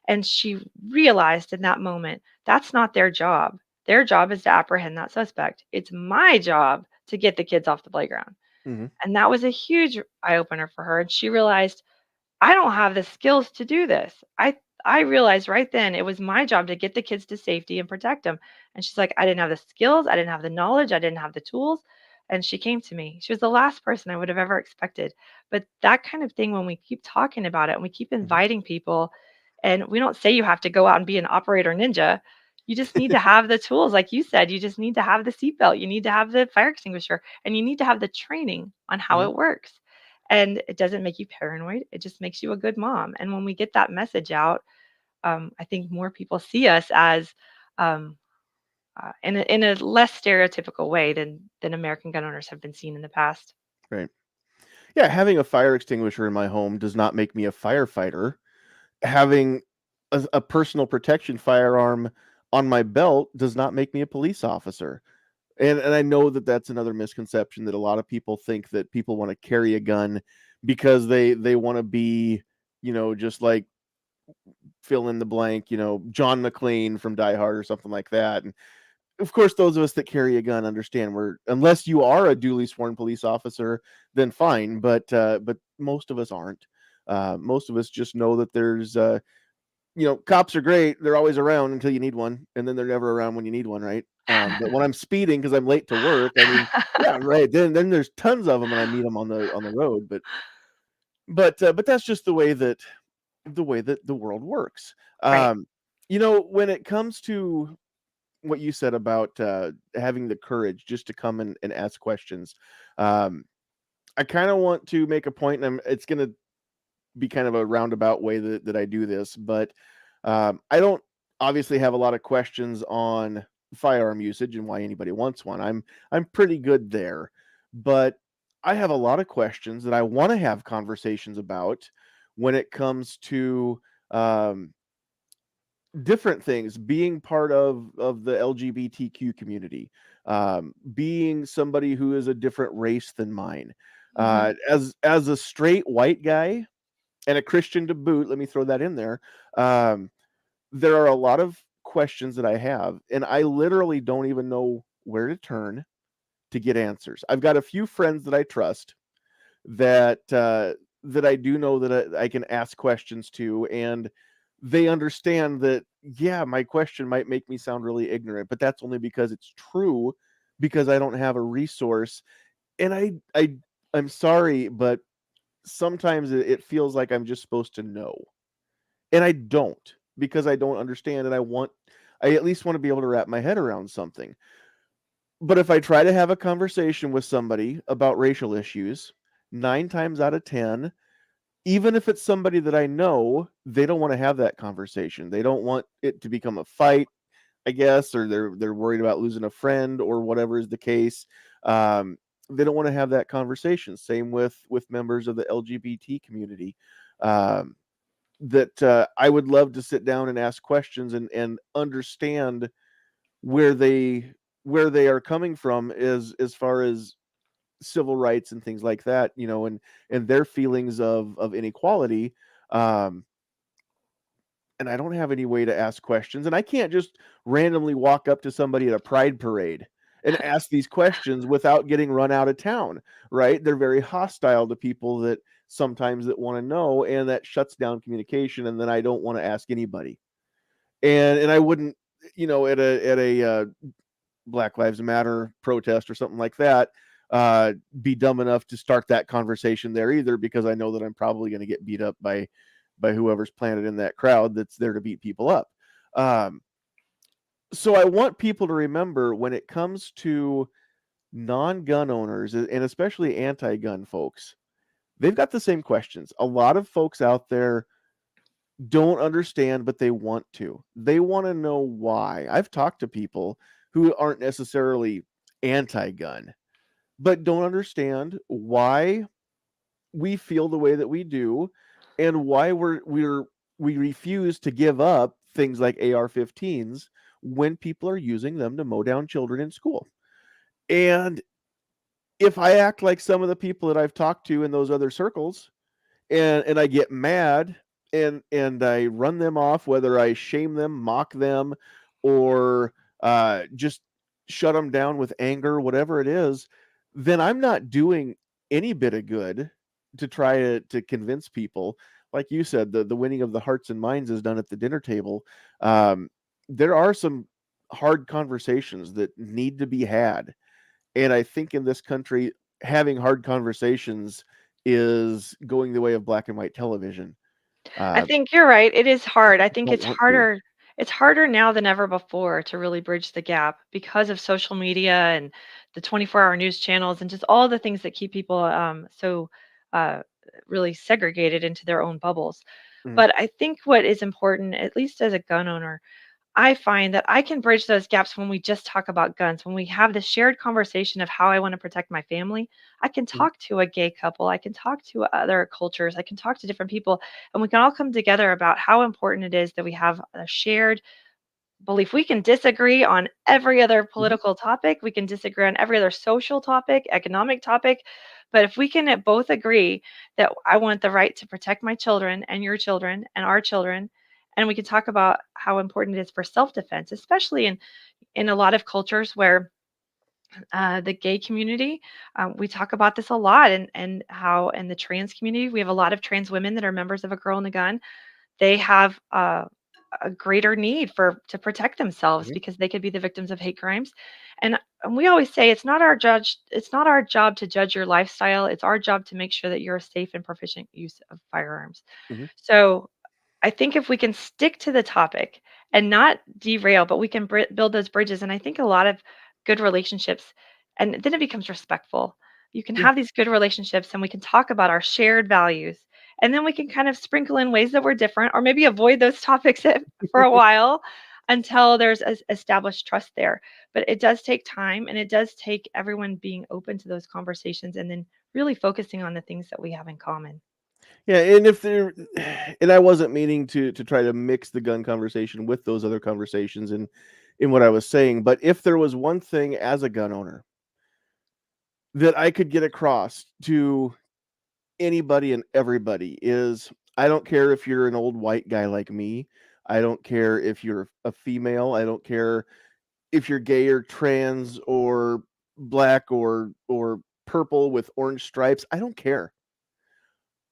And she realized in that moment, that's not their job. Their job is to apprehend that suspect. It's my job to get the kids off the playground. Hmm. And that was a huge eye opener for her. And she realized, I don't have the skills to do this. I realized right then it was my job to get the kids to safety and protect them. And she's like, I didn't have the skills, I didn't have the knowledge, I didn't have the tools. And she came to me. She was the last person I would have ever expected. But that kind of thing, when we keep talking about it and we keep Hmm. inviting people, and we don't say you have to go out and be an operator ninja. You just need to have the tools. Like you said, you just need to have the seatbelt. You need to have the fire extinguisher, and you need to have the training on how Hmm. it works. And it doesn't make you paranoid. It just makes you a good mom. And when we get that message out, I think more people see us as um, in a less stereotypical way than American gun owners have been seen in the past. Right. Yeah, having a fire extinguisher in my home does not make me a firefighter. Having a personal protection firearm on my belt does not make me a police officer. And I know that that's another misconception, that a lot of people think that people want to carry a gun because they want to be, just like fill in the blank, John McClane from Die Hard or something like that. And of course, those of us that carry a gun understand, we're unless you are a duly sworn police officer, then fine. But most of us aren't. Most of us just know that there's cops are great. They're always around until you need one, and then they're never around when you need one, right? But when I'm speeding because I'm late to work, I mean, yeah, right. Then there's tons of them, and I meet them on the road. But that's just the way that the world works. Right. Um, when it comes to what you said about having the courage just to come and ask questions, um, I kind of want to make a point, and it's going to be kind of a roundabout way that I do this, but I don't obviously have a lot of questions on firearm usage and why anybody wants one. I'm pretty good there, but I have a lot of questions that I want to have conversations about when it comes to um, different things, being part of the LGBTQ community, being somebody who is a different race than mine, Mhm. as a straight white guy and a Christian to boot, let me throw that in there. um, there are a lot of questions that I have, and I literally don't even know where to turn to get answers. I've got a few friends that I trust, that I do know that I can ask questions to, and they understand that, yeah, my question might make me sound really ignorant, but that's only because it's true, because I don't have a resource. And I'm sorry, but sometimes it feels like I'm just supposed to know, and I don't, because I don't understand, and I at least want to be able to wrap my head around something. But if I try to have a conversation with somebody about racial issues, 9 times out of 10, even if it's somebody that I know, they don't want to have that conversation. They don't want it to become a fight, I guess, or they're worried about losing a friend or whatever is the case. Um, they don't want to have that conversation. Same with members of the LGBT community. Um, that I would love to sit down and ask questions and understand where they where they are coming from, as far as civil rights and things like that, and their feelings of inequality. um and I don't have any way to ask questions, and I can't just randomly walk up to somebody at a pride parade and ask these questions without getting run out of town, right? They're very hostile to people that sometimes that want to know, and that shuts down communication, and then I don't want to ask anybody. And I wouldn't, at a Black Lives Matter protest or something like that, be dumb enough to start that conversation there either, because I know that I'm probably going to get beat up by whoever's planted in that crowd that's there to beat people up. Um, so I want people to remember, when it comes to non-gun owners, and especially anti-gun folks, they've got the same questions. A lot of folks out there don't understand, but they want to. They want to know why. I've talked to people who aren't necessarily anti-gun, but don't understand why we feel the way that we do, and why we refuse to give up things like AR-15s when people are using them to mow down children in school. And if I act like some of the people that I've talked to in those other circles, and I get mad, and I run them off, whether I shame them, mock them, or just shut them down with anger, whatever it is, then I'm not doing any bit of good to try to convince people. Like you said, the winning of the hearts and minds is done at the dinner table. Um, there are some hard conversations that need to be had, and I think in this country, having hard conversations is going the way of black and white television. I Uh, think you're right. It is hard. I think don't want to. it's harder now than ever before to really bridge the gap because of social media and the 24-hour news channels and just all the things that keep people so uh, really segregated into their own bubbles. Mhm, But I think what is important, at least as a gun owner, I find that I can bridge those gaps when we just talk about guns. When we have the shared conversation of how I want to protect my family, I can mhm, talk to a gay couple, I can talk to other cultures, I can talk to different people, and we can all come together about how important it is that we have a shared belief. We can disagree on every other mhm, political topic, we can disagree on every other social topic, economic topic, but if we can both agree that I want the right to protect my children and your children and our children, and we can talk about how important it is for self-defense, especially in a lot of cultures where the gay community, we talk about this a lot, and how in the trans community we have a lot of trans women that are members of a Girl in the Gun. They have a greater need for to protect themselves mhm. because they could be the victims of hate crimes. And we always say it's not our job to judge your lifestyle. It's our job to make sure that you're a safe and proficient use of firearms. Mhm. So I think if we can stick to the topic and not derail, but we can build those bridges, and I think a lot of good relationships, and then it becomes respectful. You can Yeah. have these good relationships, and we can talk about our shared values, and then we can kind of sprinkle in ways that we're different, or maybe avoid those topics for a while until there's established trust there. But it does take time, and it does take everyone being open to those conversations, and then really focusing on the things that we have in common. Yeah, and if there, and I wasn't meaning to try to mix the gun conversation with those other conversations in what I was saying, but if there was one thing as a gun owner that I could get across to anybody and everybody is, I don't care if you're an old white guy like me. I don't care if you're a female. I don't care if you're gay or trans or black or purple with orange stripes. I don't care.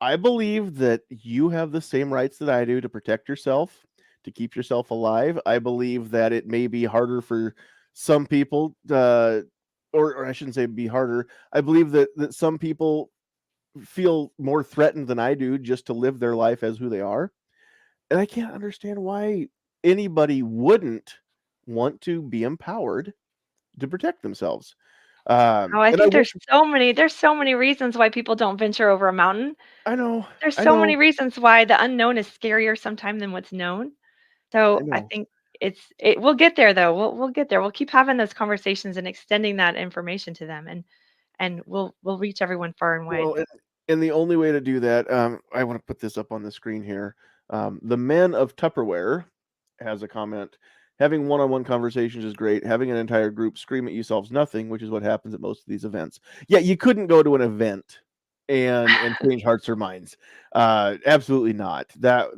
I believe that you have the same rights that I do to protect yourself, to keep yourself alive. I believe that it may be harder for some people, or I shouldn't say be harder. I believe that some people feel more threatened than I do just to live their life as who they are. And I can't understand why anybody wouldn't want to be empowered to protect themselves. Oh, I And I think wish there's so many reasons why people don't venture over a mountain. I know, There's I so many know, reasons why the unknown is scarier sometimes than what's known. I So I know. think we'll get there though. We'll get there. We'll keep having those conversations and extending that information to them, and we'll reach everyone far and wide. Well, and the only way to do that, I want to put this up on the screen here. The Men of Tupperware has a comment. Having one-on-one conversations is great. Having an entire group scream at you solves nothing, which is what happens at most of these events. Yeah, you couldn't go to an event and change hearts or minds. Absolutely not. That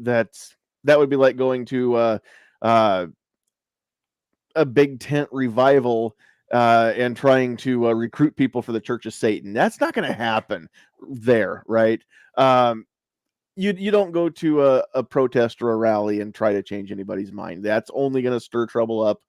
would be like going to uh, a big tent revival and trying to recruit people for the Church of Satan. That's not going to happen there, right? Um, you don't go to a protest or a rally and try to change anybody's mind. That's only going to stir trouble up,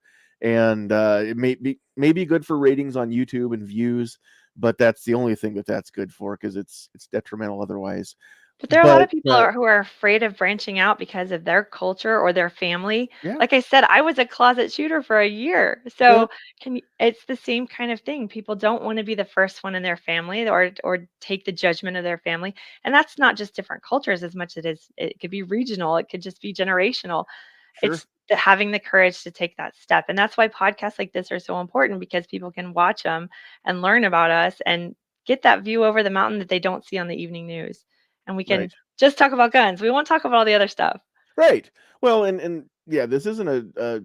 and it may be good for ratings on YouTube and views, but that's the only thing that's good for because it's detrimental otherwise. But there are a lot But of people who are afraid of branching out because of their culture or their family. yeah, Like I said, I was a closet shooter for a year. yeah, So it's the same kind of thing. People don't want to be the first one in their family or take the judgment of their family. And that's not just different cultures as much as it could be regional, it could just be generational. sure, It's having the courage to take that step. And that's why podcasts like this are so important because people can watch them and learn about us and get that view over the mountain that they don't see on the evening news. And we can right. just talk about guns. We won't talk about all the other stuff. Right. Well, and yeah, this isn't a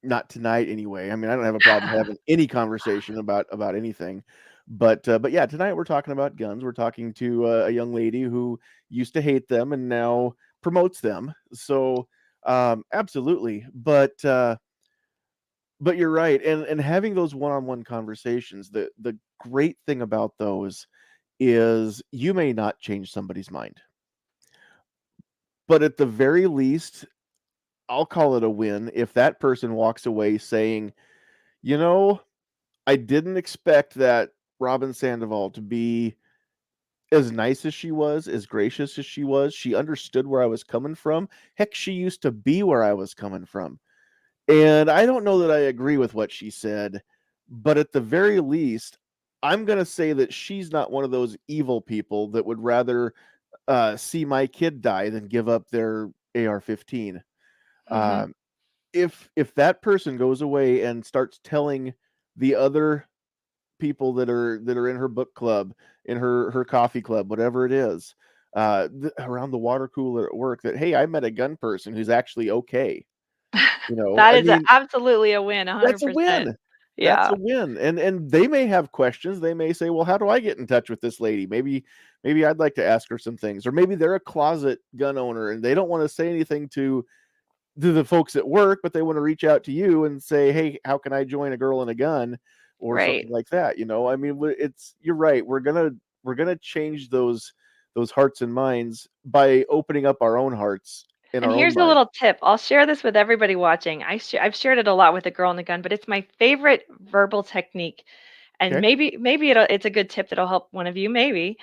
not tonight anyway. I mean, I don't have a problem having any conversation about anything, but yeah, tonight we're talking about guns. We're talking to a young lady who used to hate them and now promotes them. So, absolutely. But you're right, and having those one-on-one conversations, the great thing about those is you may not change somebody's mind, but at the very least, I'll call it a win if that person walks away saying, you know, I didn't expect that Robyn Sandoval to be as nice as she was, as gracious as she was. She understood where I was coming from. Heck, she used to be where I was coming from. And I don't know that I agree with what she said, but at the very least, I'm going to say that she's not one of those evil people that would rather see my kid die than give up their AR-15. Mhm. Um, if that person goes away and starts telling the other people that are in her book club, in her coffee club, whatever it is, around the water cooler at work, that hey, I met a gun person who's actually okay. That I is mean, absolutely a win, that's a 100%. win. That's Yeah, a win. And they may have questions. They may say, well, how do I get in touch with this lady? Maybe I'd like to ask her some things, or maybe they're a closet gun owner and they don't want to say anything to the folks at work, but they want to reach out to you and say, "Hey, how can I join a girl and a gun?" or right. something like that. I mean, it's you're right. We're gonna change those hearts and minds by opening up our own hearts and And our own here's a minds. little tip. I'll share this with everybody watching. I've shared it a lot with the girl and the gun, but it's my favorite verbal technique. And Okay. maybe it's a good tip that'll help one of you. Maybe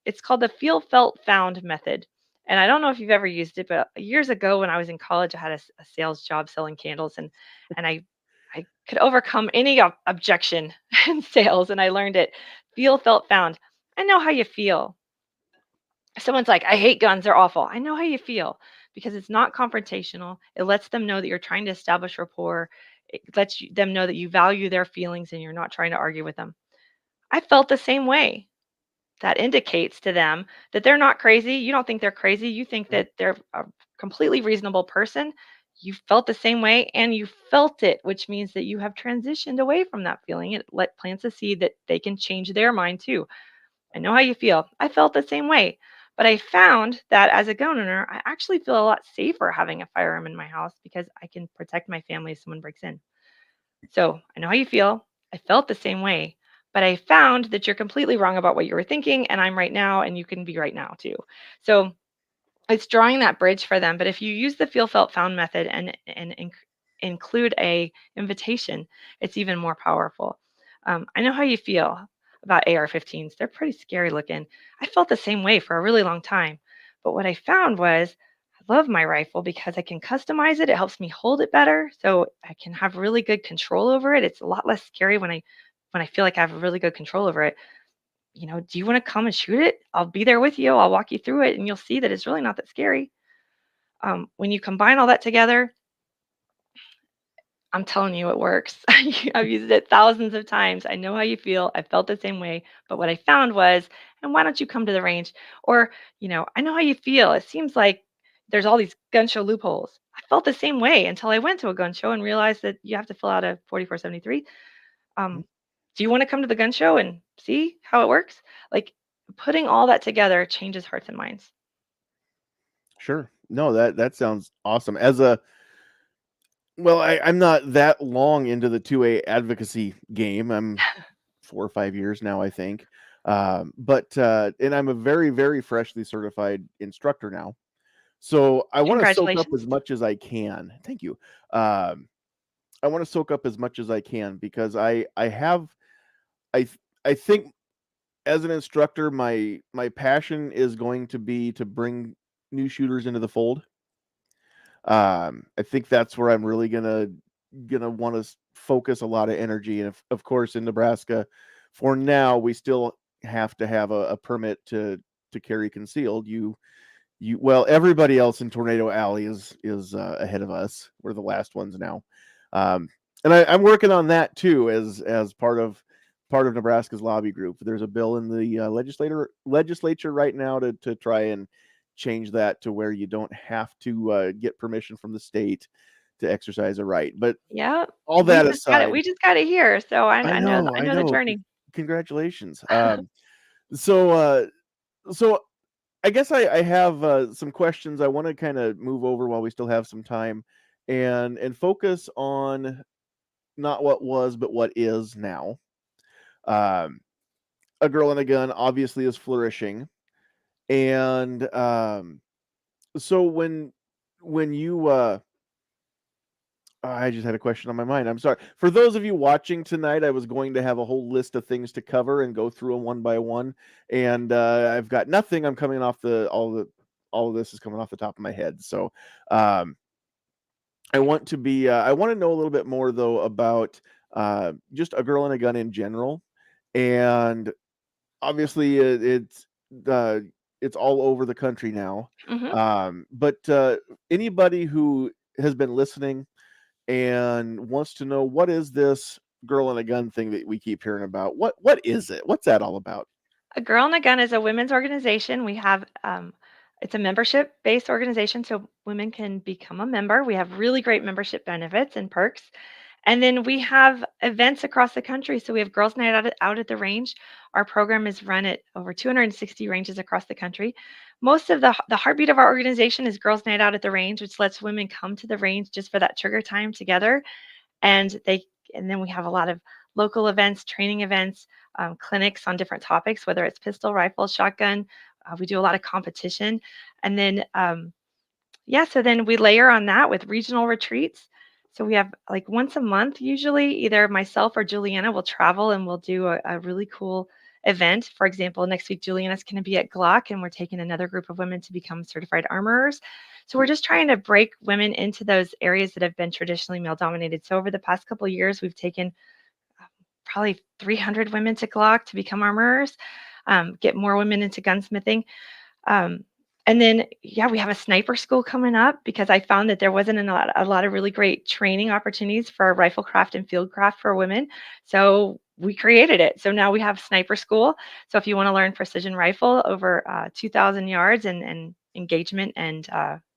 it's called the feel, felt, found method. And I don't know if you've ever used it, but years ago when I was in college, I had a sales job selling candles, and I could overcome any objection in sales, and I learned it. Feel, felt, found. I know how you feel. If someone's like, I hate guns, they're awful. I know how you feel because it's not confrontational. It lets them know that you're trying to establish rapport. It lets them know that you value their feelings and you're not trying to argue with them. I felt the same way. that indicates to them that they're not crazy. You don't think they're crazy. You think Mhm. that they're a completely reasonable person. You felt the same way and you felt it, which means that you have transitioned away from that feeling. It plants a seed that they can change their mind too. I know how you feel. I felt the same way. But I found that as a gun owner, I actually feel a lot safer having a firearm in my house because I can protect my family if someone breaks in. So I know how you feel. I felt the same way. But I found that you're completely wrong about what you were thinking, and I'm right now, and you can be right now too. So it's drawing that bridge for them. But if you use the feel, felt, found method and include a invitation, it's even more powerful. I know how you feel about AR-15s. They're pretty scary looking. I felt the same way for a really long time. But what I found was I love my rifle because I can customize it. It helps me hold it better, so I can have really good control over it. It's a lot less scary when I feel like I have really good control over it. Do you want to come and shoot it? I'll be there with you. I'll walk you through it, and you'll see that it's really not that scary. When you combine all that together, I'm telling you, it works. I've used it thousands of times. I know how you feel. I felt the same way. But what I found was, and why don't you come to the range? Or, I know how you feel. It seems like there's all these gun show loopholes. I felt the same way until I went to a gun show and realized that you have to fill out a 4473. Mhm. Do you want to come to the gun show and see how it works? Like putting all that together changes hearts and minds. Sure. No, that sounds awesome. As a well, I'm not that long into the 2A advocacy game. I'm 4 or 5 years now, I think. But and I'm a very, very freshly certified instructor now. So I want to soak up as Congratulations. much as I can. Thank you. Um, I want to soak up as much as I can because I have I think as an instructor, my passion is going to be to bring new shooters into the fold. I think that's where I'm really gonna want to focus a lot of energy. And of course, in Nebraska, for now, we still have to have a permit to carry concealed. Well, everybody else in Tornado Alley is ahead of us. We're the last ones now, um, and I'm working on that too as part of Nebraska's lobby group. There's a bill in the legislature right now to try and change that to where you don't have to get permission from the state to exercise a right. But Yeah, all we that just got it. aside, We just got it here, so I I know know, I I know the know. journey. Congratulations. So uh, so I guess I have some questions I want to kind of move over while we still have some time, and focus on not what was, but what is now. Um, a girl and a gun obviously is flourishing, and so when you I just had a question on my mind. I'm sorry. For those of you watching tonight, I was going to have a whole list of things to cover and go through them one by one, and I've got nothing. I'm coming off all of this is coming off the top of my head. So um, I want to know a little bit more though about just a girl and a gun in general, and obviously uh, it's all over the country now. Mhm. But anybody who has been listening and wants to know what is this girl and a gun thing that we keep hearing about. What is it? What's that all about? A Girl and a Gun is a women's organization. We have it's a membership-based organization, so women can become a member. We have really great membership benefits and perks. And then we have events across the country. So we have Girls Night out at the range. Our program is run at over 260 ranges across the country. Most of the heartbeat of our organization is Girls Night Out at the range, which lets women come to the range just for that trigger time together. And they and then we have a lot of local events, training events, clinics on different topics, whether it's pistol, rifle, shotgun. We do a lot of competition, and then yeah, so then we layer on that with regional retreats. So we have like once a month, usually, either myself or Juliana will travel and we'll do a really cool event. For example, next week, Juliana's going to be at Glock and we're taking another group of women to become certified armorers. So we're just trying to break women into those areas that have been traditionally male dominated. So over the past couple of years, we've taken probably 300 women to Glock to become armorers, get more women into gunsmithing. Um, and then, yeah, we have a sniper school coming up because I found that there wasn't a lot of really great training opportunities for riflecraft and fieldcraft for women. So we created it. So now we have sniper school. So if you want to learn precision rifle over 2,000 yards and engagement and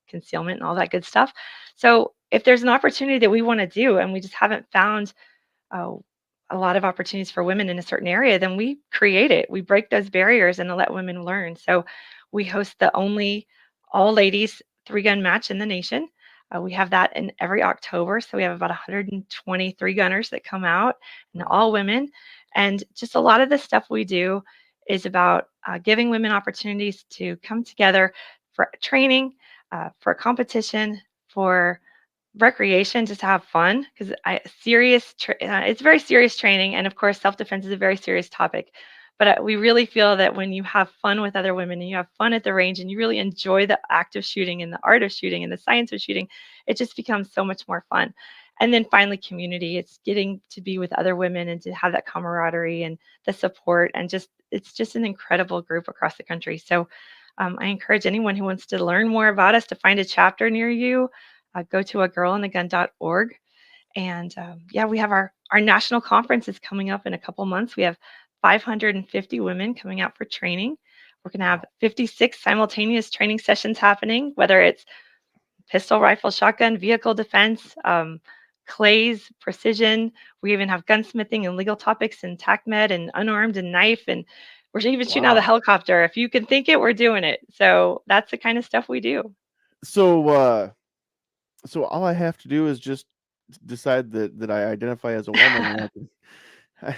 concealment and all that good stuff. So if there's an opportunity that we want to do and we just haven't found uh, a lot of opportunities for women in a certain area, then we create it. We break those barriers and let women learn. So we host the only all ladies three-gun match in the nation. We have that in every October. So we have about 123 gunners that come out and Wow. all women. And just a lot of the stuff we do is about giving women opportunities to come together for training, for competition, for recreation, just to have fun because I it's very serious training, and of course, self-defense is a very serious topic. But we really feel that when you have fun with other women and you have fun at the range and you really enjoy the act of shooting and the art of shooting and the science of shooting, it just becomes so much more fun. And then finally, community. It's getting to be with other women and to have that camaraderie and the support, and just it's just an incredible group across the country. So I encourage anyone who wants to learn more about us to find a chapter near you. Go to agirlandthegun.org. And yeah, we have our national conference is coming up in a couple months. We have 550 women coming out for training. We're going to have 56 simultaneous training sessions happening, whether it's pistol, rifle, shotgun, vehicle defense, clays, precision. We even have gunsmithing and legal topics and tac med and unarmed and knife. And we're even shooting out of the Wow. helicopter. If you can think it, we're doing it. So that's the kind of stuff we do. So so all I have to do is just decide that I identify as a woman, and I can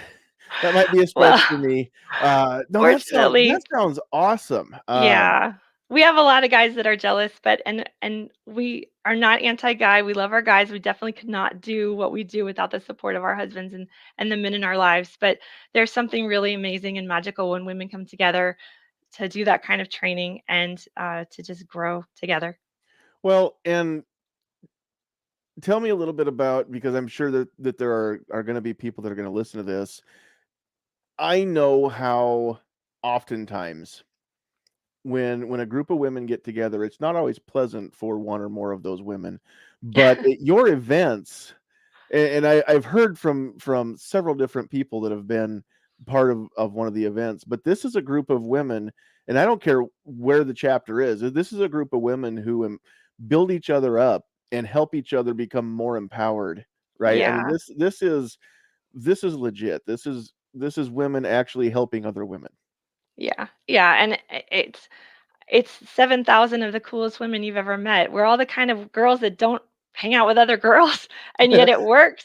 that might be a Well, stretch for me. No, that fortunately, sounds awesome. yeah. We have a lot of guys that are jealous, but and we are not anti-guy. We love our guys. We definitely could not do what we do without the support of our husbands and the men in our lives. But there's something really amazing and magical when women come together to do that kind of training and to just grow together. Well, and tell me a little bit about, because I'm sure that there are going to be people that are going to listen to this. I know how oftentimes when a group of women get together, it's not always pleasant for one or more of those women. But at your events, and I've heard from several different people that have been part of one of the events, but this is a group of women, and I don't care where the chapter is. This is a group of women who build each other up and help each other become more empowered, right? I mean, Yeah. this is legit. This is women actually helping other women. Yeah. Yeah. And it's 7,000 of the coolest women you've ever met. We're all the kind of girls that don't hang out with other girls, and yet it works.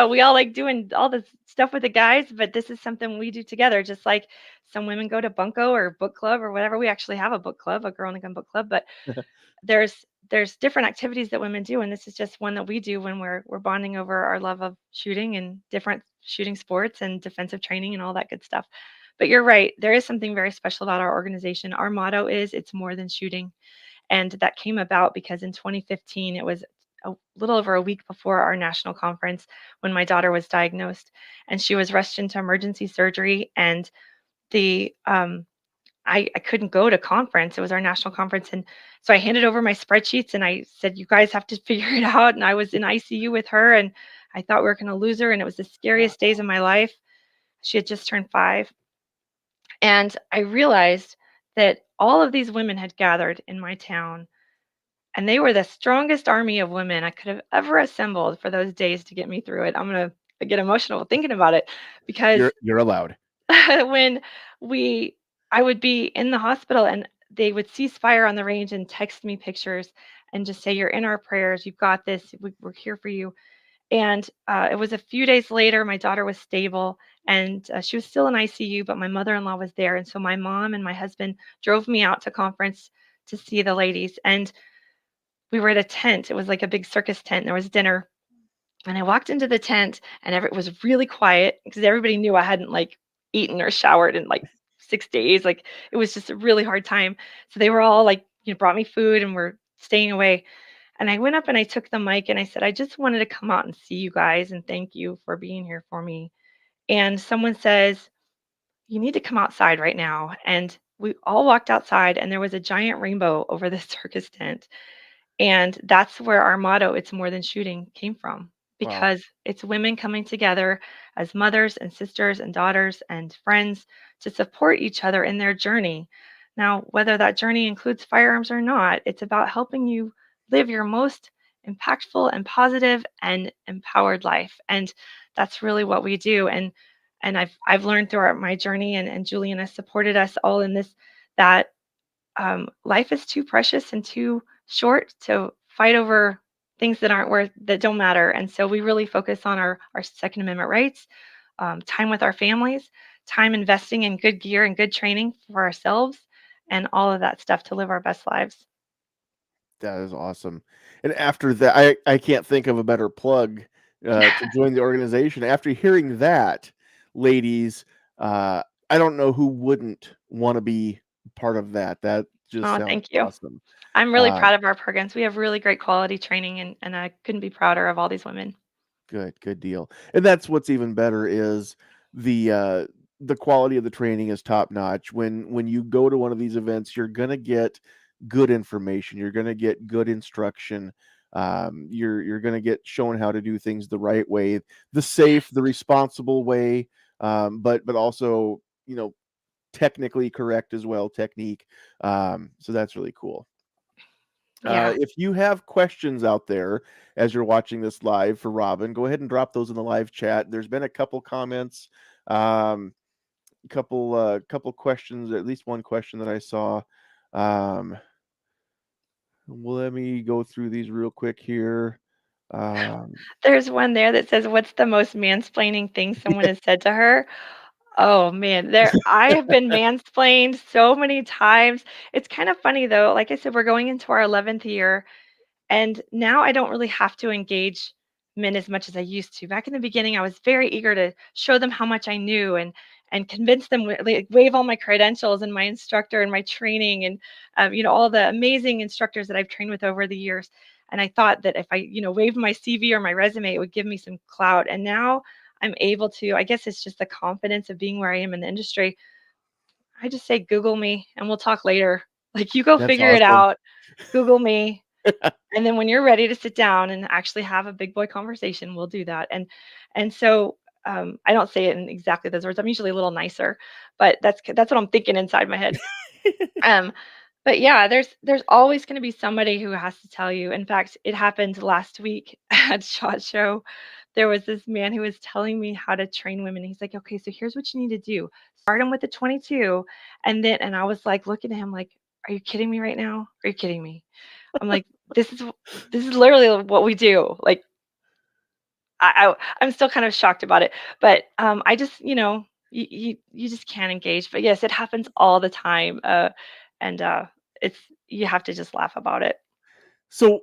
We all like doing all this stuff with the guys, but this is something we do together. Just like some women go to bunco or book club or whatever. We actually have a book club, a girl in the gun book club, but there's different activities that women do, and this is just one that we do when we're bonding over our love of shooting and different shooting sports and defensive training and all that good stuff. But you're right, there is something very special about our organization. Our motto is it's more than shooting, and that came about because in 2015 it was a little over a week before our national conference when my daughter was diagnosed, and she was rushed into emergency surgery. And the I couldn't go to conference. It was our national conference. And so I handed over my spreadsheets and I said, you guys have to figure it out. And I was in ICU with her and I thought we were going to lose her. And it was the Wow. scariest days of my life. She had just turned 5. And I realized that all of these women had gathered in my town, and they were the strongest army of women I could have ever assembled for those days to get me through it. I'm going to get emotional thinking about it because You're allowed. when we I would be in the hospital and they would cease fire on the range and text me pictures and just say, "You're in our prayers. You've got this. We're here for you." And it was a few days later. My daughter was stable and she was still in ICU, but my mother-in-law was there, and so my mom and my husband drove me out to conference to see the ladies. And we were at a tent. It was like a big circus tent. There was dinner, and I walked into the tent and it was really quiet because everybody knew I hadn't like eaten or showered in like 6 days. Like it was just a really hard time. So they were all like, brought me food and were staying away. And I went up and I took the mic and I said, I just wanted to come out and see you guys and thank you for being here for me. And someone says, you need to come outside right now. And we all walked outside and there was a giant rainbow over the circus tent. And that's where our motto, it's more than shooting, came from, Wow. because it's women coming together as mothers and sisters and daughters and friends to support each other in their journey. Now, whether that journey includes firearms or not, it's about helping you live your most impactful and positive and empowered life. And that's really what we do. And I've learned throughout my journey, and Julian has supported us all in this, that life is too precious and too short to fight over things that aren't worth, that don't matter. And so we really focus on our Second Amendment rights, time with our families, time investing in good gear and good training for ourselves, and all of that stuff to live our best lives. That is awesome. And after that, I can't think of a better plug to join the organization. After hearing that, ladies, I don't know who wouldn't want to be part of that. That just Oh, sounds thank you. awesome. I'm really Uh, proud of our programs. We have really great quality training, and I couldn't be prouder of all these women. good deal. And that's what's even better is the uh, the quality of the training is top notch. When you go to one of these events, you're gonna get good information. You're gonna get good instruction. You're gonna get shown how to do things the right way, the safe, the responsible way, but also technically correct as well, technique. So that's really cool. Yeah. If you have questions out there as you're watching this live for Robyn, go ahead and drop those in the live chat. There's been a couple comments, um, couple questions, at least one question that I saw. Um, well, let me go through these real quick here. Um, There's one there that says, "What's the most mansplaining thing someone has said to her?" Oh man, there I have been mansplained so many times. It's kind of funny though. Like I said, we're going into our 11th year, and now I don't really have to engage men as much as I used to. Back in the beginning, I was very eager to show them how much I knew, and convince them, like, wave all my credentials and my instructor and my training, and all the amazing instructors that I've trained with over the years. And I thought that if I waved my CV or my resume, it would give me some clout. And now I'm able to. I guess it's just the confidence of being where I am in the industry. I just say, Google me, and we'll talk later. Like, you go that's figure it awesome. out. Google me, and then when you're ready to sit down and actually have a big boy conversation, we'll do that. And so I don't say it in exactly those words. I'm usually a little nicer, but that's what I'm thinking inside my head. Um, but yeah, there's always going to be somebody who has to tell you. In fact, it happened last week at SHOT Show. There was this man who was telling me how to train women. He's like, okay, so here's what you need to do. Start them with the 22, and I was like looking at him like, are you kidding me right now? Are you kidding me? I'm like, this is this is literally what we do. Like, I'm still kind of shocked about it, but I just, you just can't engage. But yes, it happens all the time, and it's you have to just laugh about it. So,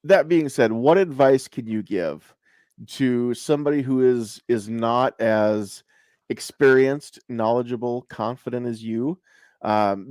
that being said, what advice can you give to somebody who is not as experienced, knowledgeable, confident as you?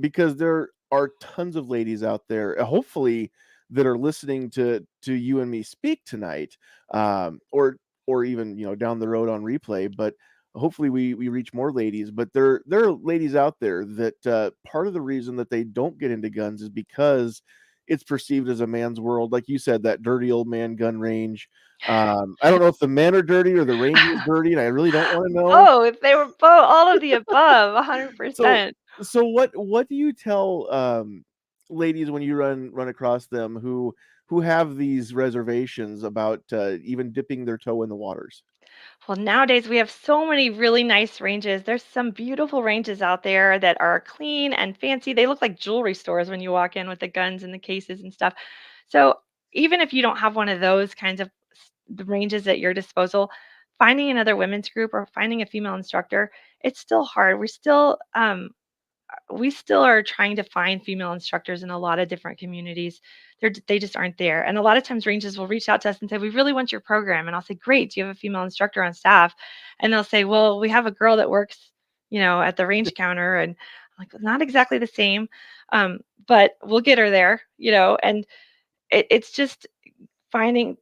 Because there are tons of ladies out there, hopefully, that are listening to you and me speak tonight, or even down the road on replay. But hopefully, we reach more ladies. But there are ladies out there that part of the reason that they don't get into guns is because it's perceived as a man's world, like you said, that dirty old man gun range. I don't know if the men are dirty or the range is dirty, and I really don't want to know. Both. They were both, all of the above, So 100%. so what do you tell ladies when you run across them who have these reservations about even dipping their toe in the waters? Well, nowadays we have so many really nice ranges. There's some beautiful ranges out there that are clean and fancy. They look like jewelry stores when you walk in with the guns and the cases and stuff. So even if you don't have one of those kinds of the ranges at your disposal, finding another women's group or finding a female instructor, it's still hard. We still are trying to find female instructors in a lot of different communities. They just aren't there. And a lot of times ranges will reach out to us and say, "We really want your program." And I'll say, "Great. Do you have a female instructor on staff?" And they'll say, "Well, we have a girl that works, at the range counter." And I'm like, "Not exactly the same, but we'll get her there." And it's just trying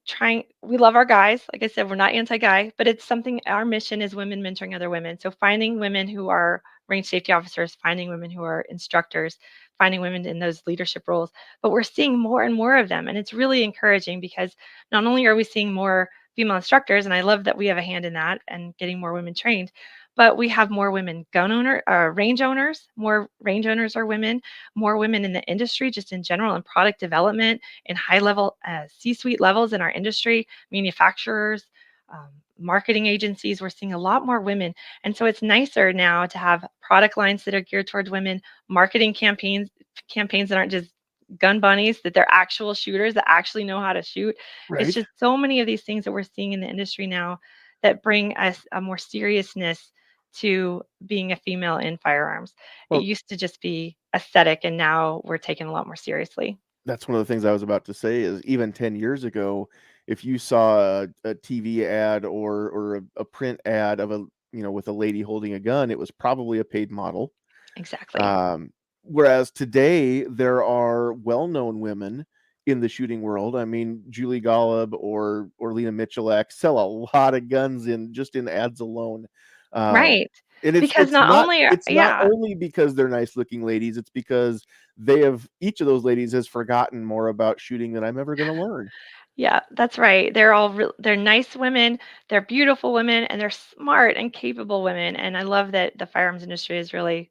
we love our guys. Like I said, we're not anti-guy, but it's something. Our mission is women mentoring other women. So finding women who are range safety officers, finding women who are instructors, finding women in those leadership roles. But we're seeing more and more of them, and it's really encouraging because not only are we seeing more female instructors, and I love that we have a hand in that and getting more women trained. But we have more women range owners. More range owners are women. More women in the industry, just in general, in product development, in high level C-suite levels in our industry, manufacturers, um, marketing agencies. We're seeing a lot more women, and so it's nicer now to have product lines that are geared towards women, marketing campaigns that aren't just gun bunnies, that they're actual shooters that actually know how to shoot. It's Right. just so many of these things that we're seeing in the industry now that bring us a more seriousness to being a female in firearms. It Well, used to just be aesthetic, and now we're taken a lot more seriously. that's one of the things I was about to say is even 10 years ago, if you saw a TV ad or a print ad of a, with a lady holding a gun, it was probably a paid model. Exactly. Um, Whereas today there are well-known women in the shooting world. I mean, Julie Golub or Lena Michalak sell a lot of guns in ads alone. Um, Right. and Because not only are it's not yeah. only because they're nice looking ladies, it's because they have each of those ladies has forgotten more about shooting than I'm ever going to learn. Yeah, that's right. They're nice women, they're beautiful women, and they're smart and capable women, and I love that the firearms industry is really,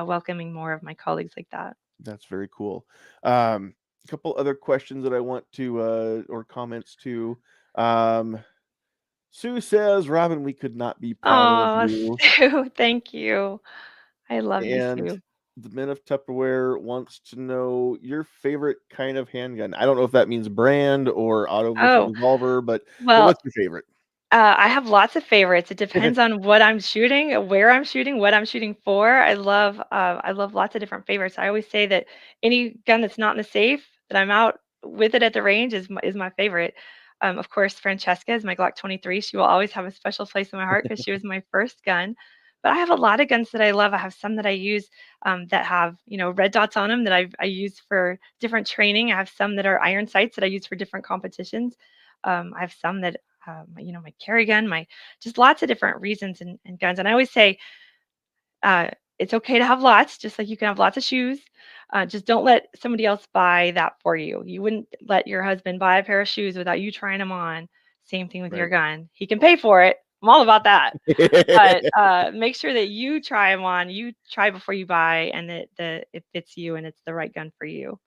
welcoming more of my colleagues like that. That's very cool. A couple other questions that I want to or comments to. Um, Sue says, Robin, we could not be prouder of Oh, you. Sue, thank you. I love you, And Sue. the Men of Tupperware wants to know your favorite kind of handgun. I don't know if that means brand or auto versus Oh, revolver, but well, what's your favorite? I have lots of favorites. It depends on what I'm shooting, where I'm shooting, what I'm shooting for. I love lots of different favorites. I always say that any gun that's not in the safe that I'm out with it at the range is my favorite. Of course, Francesca is my Glock 23. She will always have a special place in my heart because she was my first gun. But I have a lot of guns that I love. I have some that I use that have red dots on them that I use for different training. I have some that are iron sights that I use for different competitions. I have some that my carry gun, my just lots of different reasons and guns. And I always say, uh, it's okay to have lots, just like you can have lots of shoes. Just don't let somebody else buy that for you. You wouldn't let your husband buy a pair of shoes without you trying them on. Same thing with your Right. gun. He can pay for it. I'm all about that. But make sure that you try them on. You try before you buy, and that it fits you and it's the right gun for you.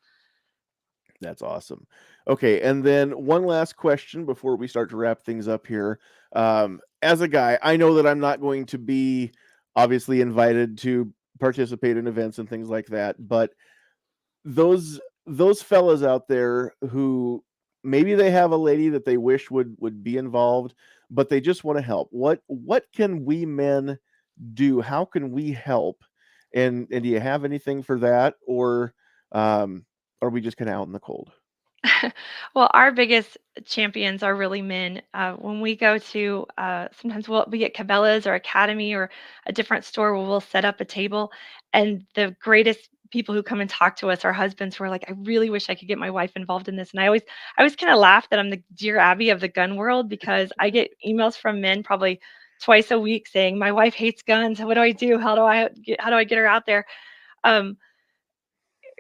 That's awesome. Okay, and then one last question before we start to wrap things up here. As a guy, I know that I'm not going to be obviously invited to participate in events and things like that, but those fellas out there who maybe they have a lady that they wish would be involved, but they just want to help. What can we men do? How can we help? And do you have anything for that, or are we just kind of out in the cold? Well, our biggest champions are really men. When we go to, sometimes we get Cabela's or Academy or a different store where we'll set up a table, and the greatest people who come and talk to us are husbands who are like, I really wish I could get my wife involved in this. And I always kind of laugh that I'm the Dear Abby of the gun world because I get emails from men probably twice a week saying, my wife hates guns. What do I do? How do I get her out there? Um,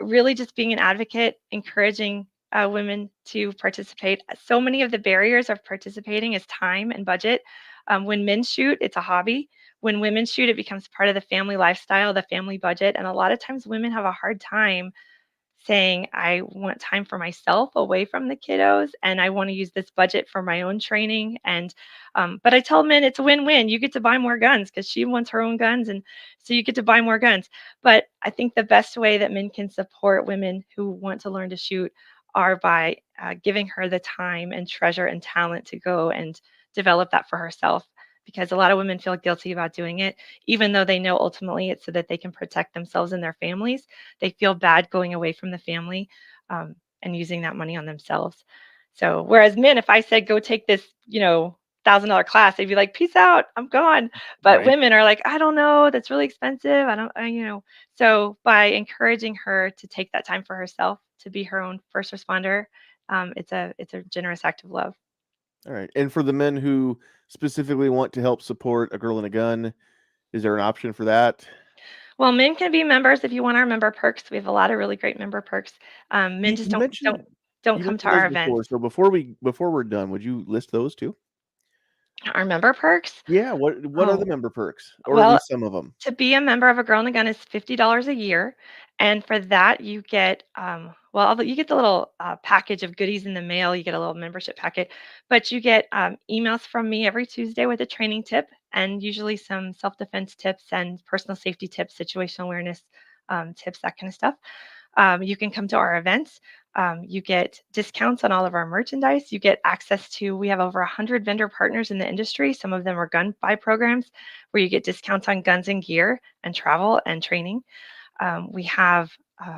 Really just being an advocate, encouraging women to participate. So many of the barriers of participating is time and budget. When men shoot, it's a hobby. When women shoot, it becomes part of the family lifestyle, the family budget. And a lot of times women have a hard time saying, I want time for myself away from the kiddos, and I want to use this budget for my own training. And, but I tell men it's a win win. You get to buy more guns because she wants her own guns. And so you get to buy more guns. But I think the best way that men can support women who want to learn to shoot are by giving her the time and treasure and talent to go and develop that for herself. Because a lot of women feel guilty about doing it, even though they know ultimately it's so that they can protect themselves and their families. They feel bad going away from the family, and using that money on themselves. So, whereas men, if I said, go take this, $1,000 class, they'd be like, peace out, I'm gone. But Right. women are like, I don't know, that's really expensive. I don't, So, by encouraging her to take that time for herself, to be her own first responder, it's a generous act of love. All right. And for the men who specifically want to help support a girl in a gun, is there an option for that? Well, men can be members if you want our member perks. We have a lot of really great member perks. Men You, just you don't mentioned don't you come to mentioned our those events. before. So before we're done, would you list those too? Our member perks? Yeah, what are the Oh, member perks, or at well, least some of them? to be a member of a Girl in the Gun is $50 a year, and for that you get well, you get the little package of goodies in the mail. You get a little membership packet, but you get emails from me every Tuesday with a training tip, and usually some self-defense tips and personal safety tips, situational awareness tips, that kind of stuff. You can come to our events. You get discounts on all of our merchandise. You get access to, we have over 100 vendor partners in the industry. Some of them are gun buy programs where you get discounts on guns and gear and travel and training. We have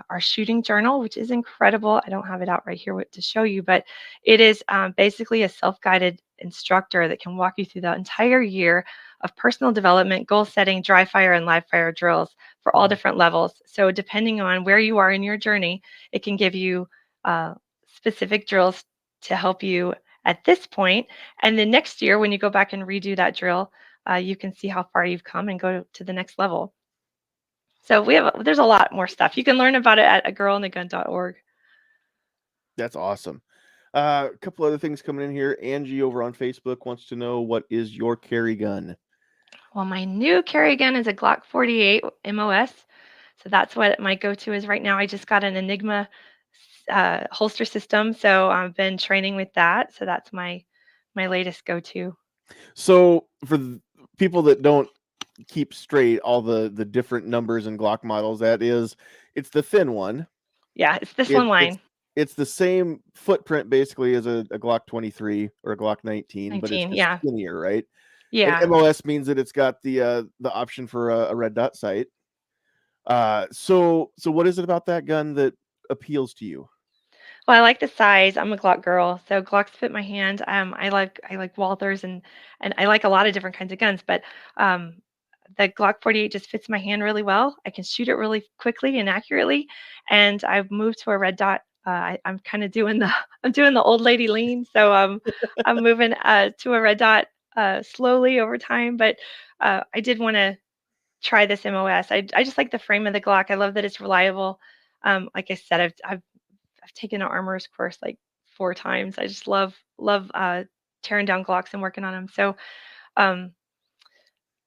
our shooting journal, which is incredible. I don't have it out right here to show you, but it is basically a self guided instructor that can walk you through the entire year of personal development, goal setting, dry fire, and live fire drills for all Wow. different levels. So, depending on where you are in your journey, it can give you uh, specific drills to help you at this point. And then next year, when you go back and redo that drill, you can see how far you've come and go to the next level. So there's a lot more stuff. You can learn about it at agirlinthegun.org. That's awesome. A couple other things coming in here. Angie over on Facebook wants to know, what is your carry gun? Well, my new carry gun is a Glock 48 MOS. So that's what my go-to is right now. I just got an Enigma holster system, so I've been training with that. So that's my latest go-to. So for people that don't keep straight all the different numbers and Glock models, it's the thin one. Yeah, it's the It, slim it's line it's the same footprint basically as a Glock 23 or a Glock 19, but it's 19. just Yeah, skinnier, right? And yeah. MOS means that it's got the option for a red dot sight. So what is it about that gun that appeals to you? Well, I like the size. I'm a Glock girl, so Glocks fit my hand. I like Walthers and I like a lot of different kinds of guns, but um, the Glock 48 just fits my hand really well. I can shoot it really quickly and accurately, and I've moved to a red dot. I'm kind of doing the I'm doing the old lady lean, so I'm moving to a red dot slowly over time. But I did want to try this MOS. I just like the frame of the Glock. I love that it's reliable. Like I said, I've taken an armorer's course like 4 times. I just love tearing down Glocks and working on them. So, um,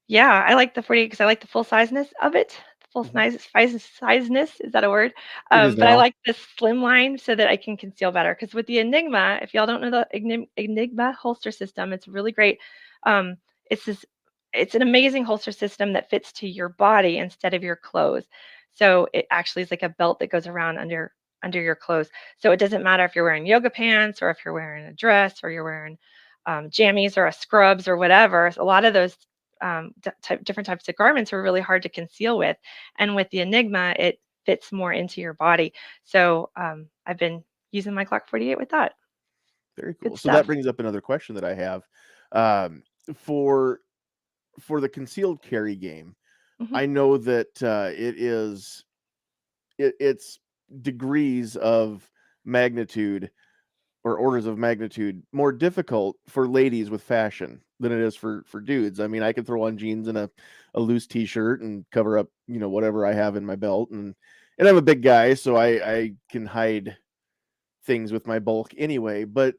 yeah, I like the 48 because I like the full sizeness of it. The full Mhm. sizeness, is that a word? It is But I now. like the slim line so that I can conceal better. Because with the Enigma, if y'all don't know the Enigma holster system, it's really great. Um, it's this it's an amazing holster system that fits to your body instead of your clothes. So it actually is like a belt that goes around under your clothes. So it doesn't matter if you're wearing yoga pants or if you're wearing a dress or you're wearing jammies or a scrubs or whatever. A lot of those different types of garments are really hard to conceal with. And with the Enigma, it fits more into your body. So I've been using my Glock 48 with that. Very Good cool. So that stuff. brings up another question that I have. Um, for the concealed carry game, Hmm. I know that it's degrees of magnitude or orders of magnitude more difficult for ladies with fashion than it is for dudes. I mean, I can throw on jeans and a loose t-shirt and cover up, whatever I have in my belt, and I'm a big guy, so I can hide things with my bulk anyway. But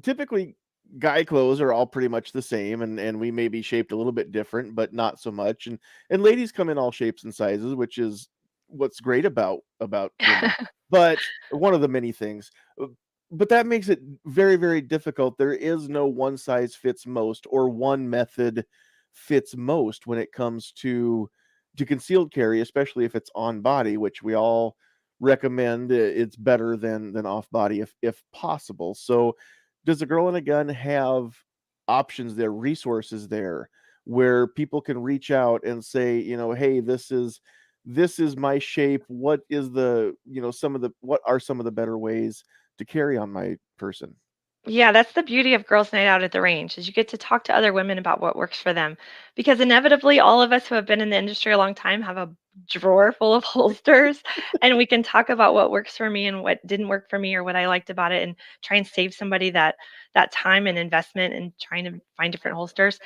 typically guy clothes are all pretty much the same, and we may be shaped a little bit different, but not so much. And ladies come in all shapes and sizes, which is what's great about women. But one of the many things. But that makes it very, very difficult. There is no one size fits most or one method fits most when it comes to concealed carry, especially if it's on body, which we all recommend. It's better than off body if possible. So does a girl in a gun have options there, resources there, where people can reach out and say, hey, this is my shape. What is what are some of the better ways to carry on my person? Yeah, that's the beauty of girls' night out at the range is you get to talk to other women about what works for them. Because inevitably, all of us who have been in the industry a long time have a drawer full of holsters, and we can talk about what works for me and what didn't work for me or what I liked about it, and try and save somebody that time and investment in trying to find different holsters.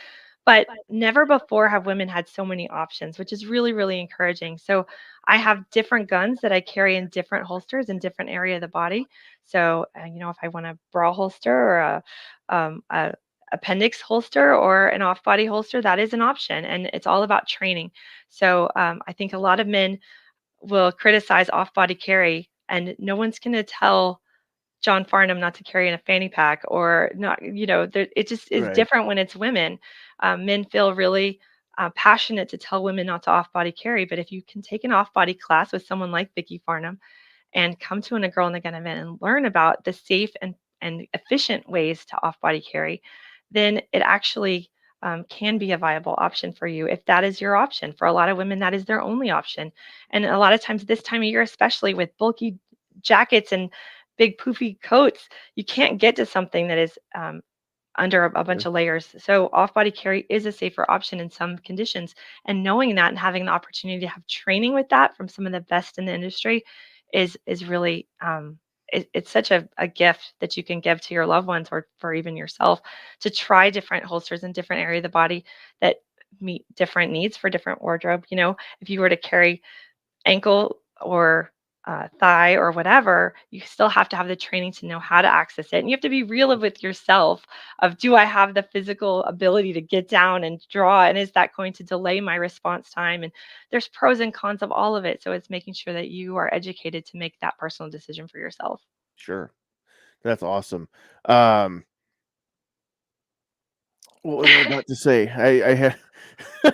But never before have women had so many options, which is really, really encouraging. So I have different guns that I carry in different holsters in different area of the body. So if I want a bra holster or a appendix holster or an off body holster, that is an option. And it's all about training. So I think a lot of men will criticize off body carry, and no one's going to tell John Farnham not to carry in a fanny pack or not, it just is Right. different when it's women. Men feel really passionate to tell women not to off body carry. But if you can take an off body class with someone like Vicky Farnham and come to a Girl in the Gun event and learn about the safe and efficient ways to off body carry, then it actually can be a viable option for you if that is your option. For a lot of women, that is their only option. And a lot of times, this time of year, especially with bulky jackets and big poofy coats, you can't get to something that is under a bunch Sure. of layers. So off body carry is a safer option in some conditions. And knowing that and having the opportunity to have training with that from some of the best in the industry is really it's such a gift that you can give to your loved ones or for even yourself to try different holsters in different area of the body that meet different needs for different wardrobe. If you were to carry ankle or thigh or whatever, you still have to have the training to know how to access it. And you have to be real with yourself of, do I have the physical ability to get down and draw? And is that going to delay my response time? And there's pros and cons of all of it. So it's making sure that you are educated to make that personal decision for yourself. Sure. That's awesome. Um, what was I about to say? I had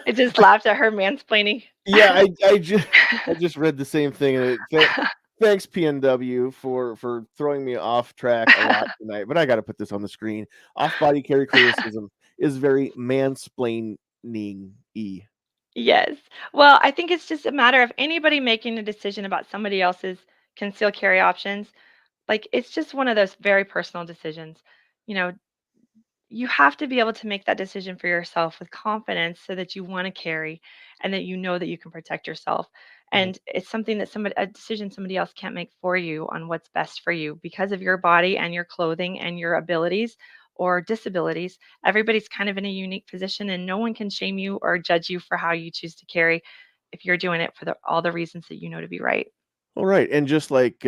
I just laughed at her mansplaining. yeah, I just read the same thing, and thanks PNW for throwing me off track a lot tonight. But I got to put this on the screen. Off body carry criticism is very mansplaining y. Yes. Well, I think it's just a matter of anybody making a decision about somebody else's concealed carry options. Like, it's just one of those very personal decisions. You know, you have to be able to make that decision for yourself with confidence so that you want to carry and that you know that you can protect yourself. Mhm. And it's something that a decision somebody else can't make for you on what's best for you because of your body and your clothing and your abilities or disabilities. Everybody's kind of in a unique position, and no one can shame you or judge you for how you choose to carry if you're doing it for all the reasons that you know to be right. All right, and just like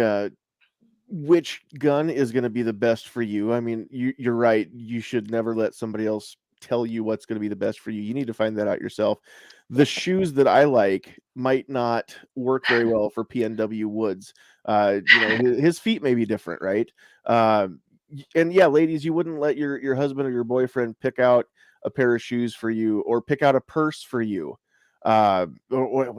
which gun is going to be the best for you? I mean, you're right. You should never let somebody else tell you what's going to be the best for you. You need to find that out yourself. The shoes that I like might not work very well for PNW Woods. His feet may be different, right? And yeah, ladies, you wouldn't let your husband or your boyfriend pick out a pair of shoes for you or pick out a purse for you. Well,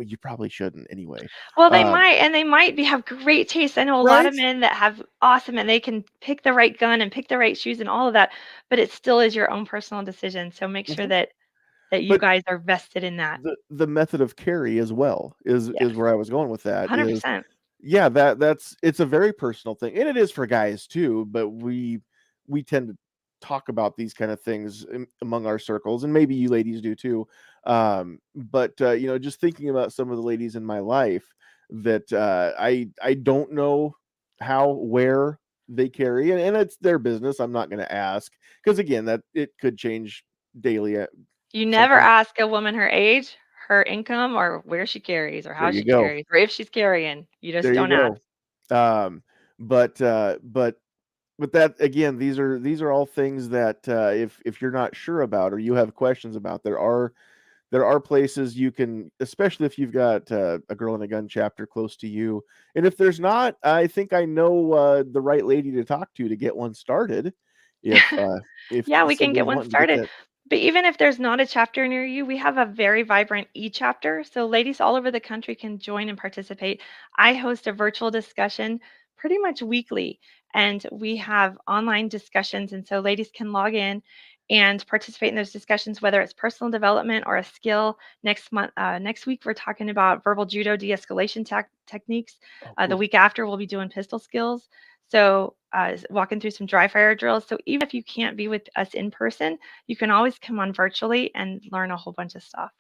you probably shouldn't anyway. Well, they Um, might, and they might have great taste. I know a lot right? of men that have awesome, and they can pick the right gun and pick the right shoes and all of that, but it still is your own personal decision. So make sure Mhm. that you But guys are vested in that. the method of carry as well is Yes, where I was going with that is 100%. yeah, that's it's a very personal thing, and it is for guys too, but we tend to talk about these kind of things among our circles, and maybe you ladies do too. But just thinking about some of the ladies in my life that I don't know how where they carry, and it's their business. I'm not going to ask because again, that it could change daily. You never Sometimes ask a woman her age, her income, or where she carries, or there how you she go. carries, or if she's carrying. You just There you don't ask. go. Um, but that again, these are all things that if you're not sure about or you have questions about, there are places you can, especially if you've got a Girl in a Gun chapter close to you. And if there's not, I think I know the right lady to talk to get one started. If Yeah, we can get somebody's one wanting to get started. that. But even if there's not a chapter near you, we have a very vibrant e-chapter. So ladies all over the country can join and participate. I host a virtual discussion pretty much weekly, and we have online discussions. And so ladies can log in and participate in those discussions, whether it's personal development or a skill. Next week, we're talking about verbal judo de-escalation techniques. Oh, The cool. week after, we'll be doing pistol skills. So, walking through some dry fire drills. So, even if you can't be with us in person, you can always come on virtually and learn a whole bunch of stuff.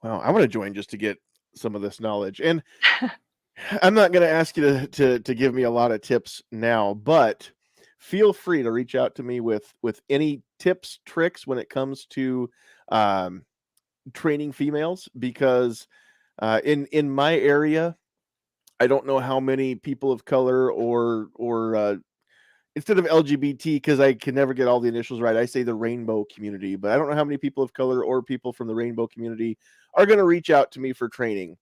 Wow, I want to join just to get some of this knowledge. And I'm not going to ask you to give me a lot of tips now, but feel free to reach out to me with any tips, tricks when it comes to um, training females because in my area, I don't know how many people of color or instead of LGBT, because I can never get all the initials right, I say the rainbow community. But I don't know how many people of color or people from the rainbow community are going to reach out to me for training.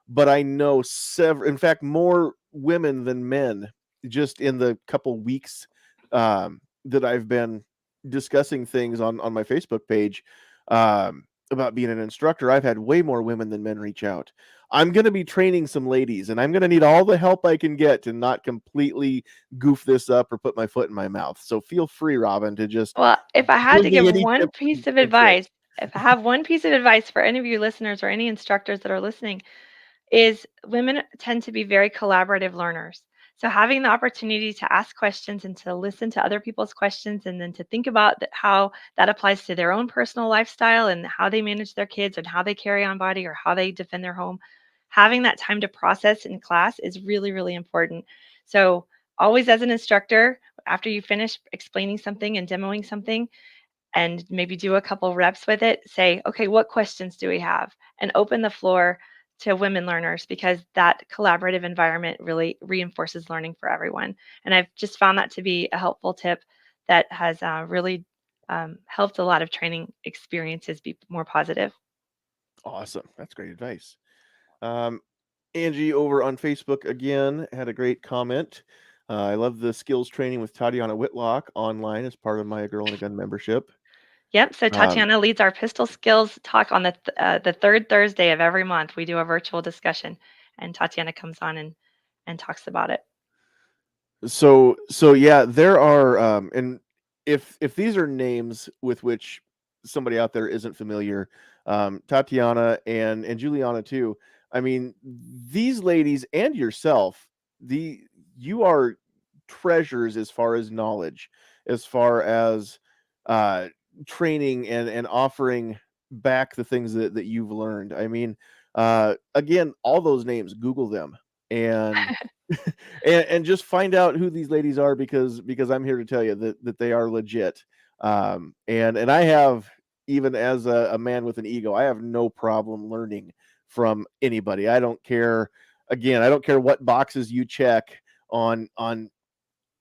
But I know several, in fact, more women than men, just in the couple weeks that I've been discussing things on my Facebook page about being an instructor. I've had way more women than men reach out. I'm going to be training some ladies, and I'm going to need all the help I can get to not completely goof this up or put my foot in my mouth. So feel free, Robyn, to just Well, if I had give to me give any one tips piece of and tricks. advice, if I have one piece of advice for any of you listeners or any instructors that are listening, is women tend to be very collaborative learners. So having the opportunity to ask questions and to listen to other people's questions and then to think about how that applies to their own personal lifestyle and how they manage their kids and how they carry on body or how they defend their home, having that time to process in class is really, really important. So always as an instructor, after you finish explaining something and demoing something, and maybe do a couple reps with it, say, okay, what questions do we have? And open the floor to women learners because that collaborative environment really reinforces learning for everyone. And I've just found that to be a helpful tip that has really helped a lot of training experiences be more positive. Awesome. That's great advice. Um, Angie over on Facebook again had a great comment. I love the skills training with Tatiana Whitlock online as part of my Girl and a Gun membership. Yep. So Um, Tatiana leads our pistol skills talk on the third Thursday of every month. We do a virtual discussion, and Tatiana comes on and talks about it. so yeah, there are and if these are names with which somebody out there isn't familiar, Tatiana and Juliana too. I mean, these ladies and yourself, the you are treasures as far as knowledge, as far as uh training and offering back the things that you've learned. I mean, again, all those names, Google them and and just find out who these ladies are because I'm here to tell you that they are legit. And I have, even as a man with an ego, I have no problem learning from anybody. I don't care. Again, I don't care what boxes you check on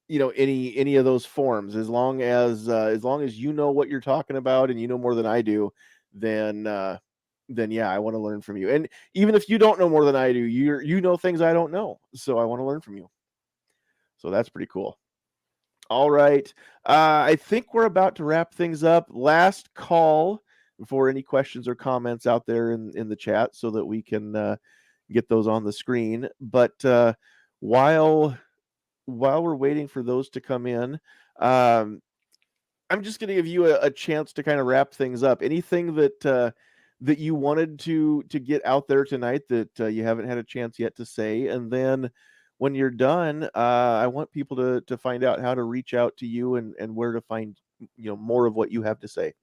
any of those forms, as long as you know what you're talking about and you know more than I do, then then yeah, I want to learn from you. And even if you don't know more than I do, you know things I don't know, so I want to learn from you. So that's pretty cool. All right. I think we're about to wrap things up. Last call for any questions or comments out there in the chat so that we can get those on the screen. But while while we're waiting for those to come in, um, I'm just going to give you a chance to kind of wrap things up. Anything that you wanted to get out there tonight that you haven't had a chance yet to say, and then when you're done, I want people to find out how to reach out to you and where to find more of what you have to say.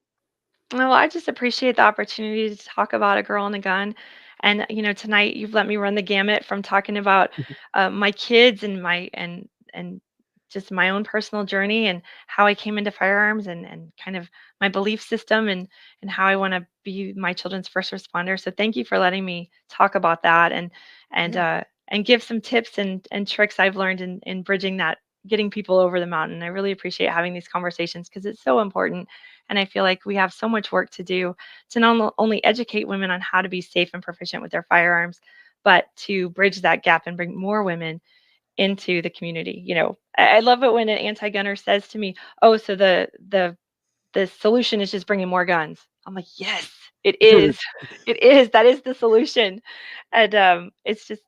Well, I just appreciate the opportunity to talk about a girl and a gun. And tonight you've let me run the gamut from talking about my kids and and just my own personal journey and how I came into firearms and kind of my belief system and how I want to be my children's first responder. So thank you for letting me talk about that and Yeah. uh, and give some tips and tricks I've learned in bridging that, getting people over the mountain. I really appreciate having these conversations because it's so important, and I feel like we have so much work to do to not only educate women on how to be safe and proficient with their firearms, but to bridge that gap and bring more women into the community. I love it when an anti-gunner says to me, "Oh, so the solution is just bringing more guns." I'm like, "Yes, it is. It is. That is the solution." And it's just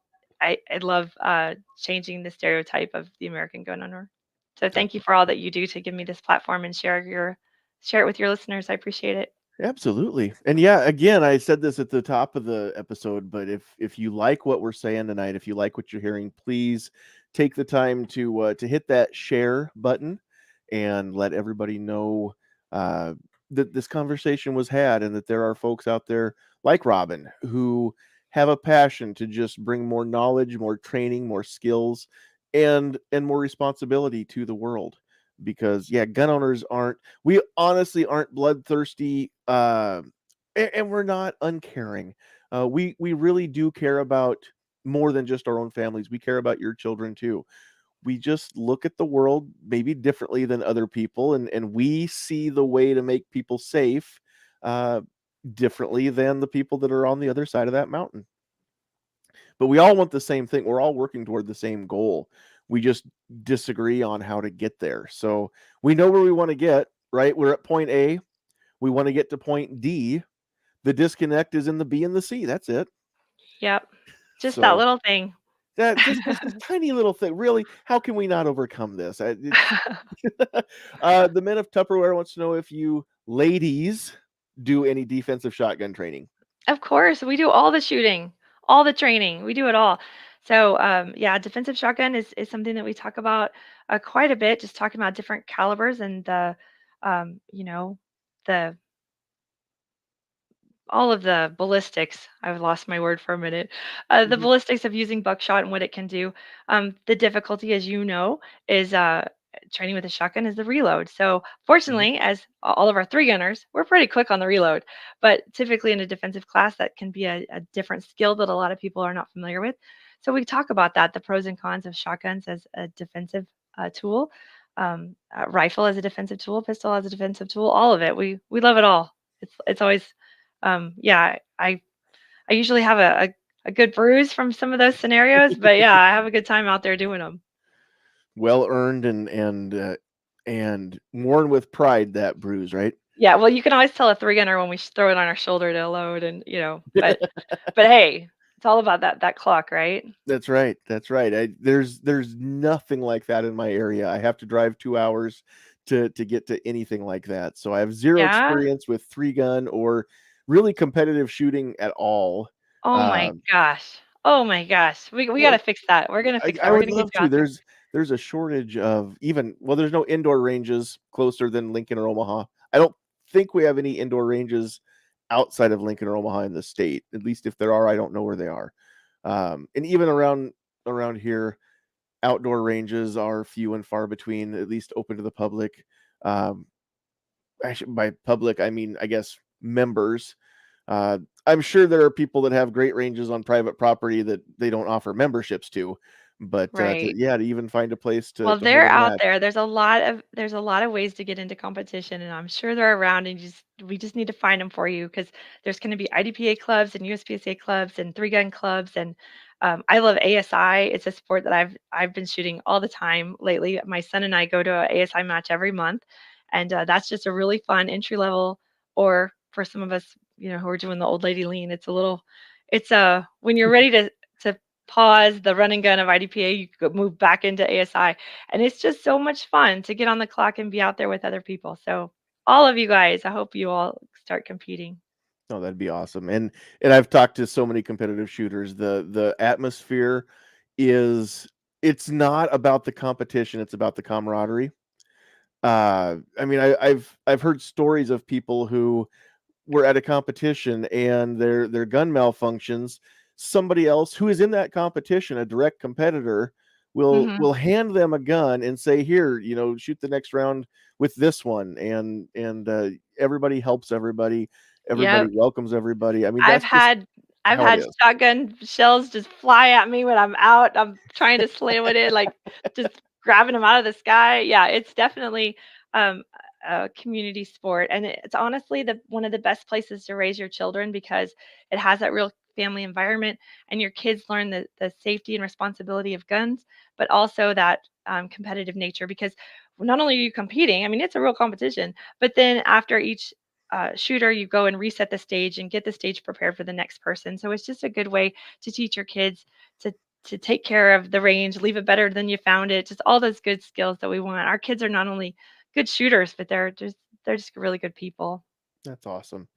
I love changing the stereotype of the American gun owner. So thank you for all that you do to give me this platform and share it with your listeners. I appreciate it. Absolutely. And yeah, again, I said this at the top of the episode, but if you like what we're saying tonight, if you like what you're hearing, please take the time to hit that share button and let everybody know uh that this conversation was had and that there are folks out there like Robyn who have a passion to just bring more knowledge, more training, more skills and more responsibility to the world. Because yeah, gun owners aren't we honestly aren't bloodthirsty, and we're not uncaring. We really do care about more than just our own families. We care about your children too. we just look at the world maybe differently than other people, and we see the way to make people safe uh, differently than the people that are on the other side of that mountain. But we all want the same thing. We're all working toward the same goal. We just disagree on how to get there. So we know where we want to get, right? We're at point A. We want to get to point D. The disconnect is in the B and the C. That's it. Yep. Just that So little thing. that just this tiny little thing. Really, how can we not overcome this? The men of Tupperware wants to know if you ladies do any defensive shotgun training. Of course, we do all the shooting, all the training. We do it all. So, yeah, defensive shotgun is something that we talk about quite a bit. Just talking about different calibers and the, you know, the all of the ballistics. I've lost my word for a minute. The Mhm, ballistics of using buckshot and what it can do. The difficulty, as you know, is training with a shotgun is the reload. So, mhm. fortunately, as all of our three gunners, we're pretty quick on the reload. But typically in a defensive class, that can be a different skill that a lot of people are not familiar with. So, we talk about that, the pros and cons of shotguns as a defensive tool, rifle as a defensive tool, pistol as a defensive tool, all of it. We love it all. It's always yeah, I usually have a good bruise from some of those scenarios, but yeah, I have a good time out there doing them. Well earned and worn with pride, that bruise, right? Yeah, well, you can always tell a three gunner when we throw it on our shoulder to load, and but hey, it's all about that clock, right? That's right. That's right. There's nothing like that in my area. I have to drive 2 hours to get to anything like that. So I have zero Yeah. experience with three gun or really competitive shooting at all. Oh my Um, gosh. Oh my gosh. We got well, to fix that. We're gonna fix that. I We're would gonna get love you to. out there. There's a shortage of even well, there's no indoor ranges closer than Lincoln or Omaha. I don't think we have any indoor ranges outside of Lincoln or Omaha in the state. At least if there are, I don't know where they are. And even around here, outdoor ranges are few and far between, at least open to the public. Um, actually, by public, I mean, I guess members. I'm sure there are people that have great ranges on private property that they don't offer memberships to, but Right. yeah, to even find a place Well, to hold they're a out match. there. There's a lot of ways to get into competition, and I'm sure they're around. And we just need to find them for you because there's going to be IDPA clubs and USPSA clubs and three gun clubs. And I love ASI. It's a sport that I've been shooting all the time lately. My son and I go to a ASI match every month, and that's just a really fun entry level. Or for some of us, who are doing the old lady lean, it's a when you're ready to pause the running gun of IDPA, you could move back into ASI, and it's just so much fun to get on the clock and be out there with other people. So all of you guys, I hope you all start competing. Oh, that'd be awesome. And I've talked to so many competitive shooters. The atmosphere is it's not about the competition, it's about the camaraderie. I mean, I've heard stories of people who were at a competition and their gun malfunctions. Somebody else who is in that competition, a direct competitor, Mhm. will hand them a gun and say, "Here, shoot the next round with this one." And everybody helps everybody. Everybody Yep. welcomes everybody. I mean, I've that's just had I've how it had is. shotgun shells just fly at me when I'm out. I'm trying to slam it in, like just grabbing them out of the sky. Yeah, it's definitely um, a community sport, and it's honestly the one of the best places to raise your children because it has that real family environment, and your kids learn the safety and responsibility of guns, but also that competitive nature because not only are you competing, I mean it's a real competition, but then after each shooter, you go and reset the stage and get the stage prepared for the next person. So it's just a good way to teach your kids to to take care of the range, leave it better than you found it. Just all those good skills that we want. Our kids are not only good shooters, but they're just really good people. That's awesome.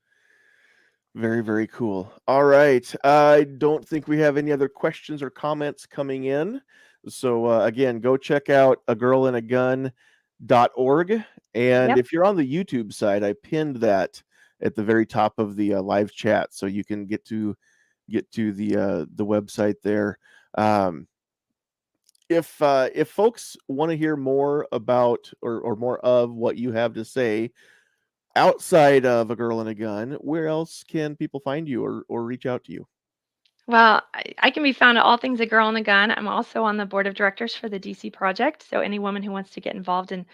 Very, very cool. All right. I don't think we have any other questions or comments coming in. So again, go check out agirlinagun.org. And Yep. if you're on the YouTube side, I pinned that at the very top of the live chat, so you can get to the website there. Um, if folks want to hear more about or more of what you have to say, outside of A Girl and a Gun, where else can people find you or reach out to you? Well, I can be found at All Things a Girl and a Gun. I'm also on the board of directors for the DC Project. So any woman who wants to get involved in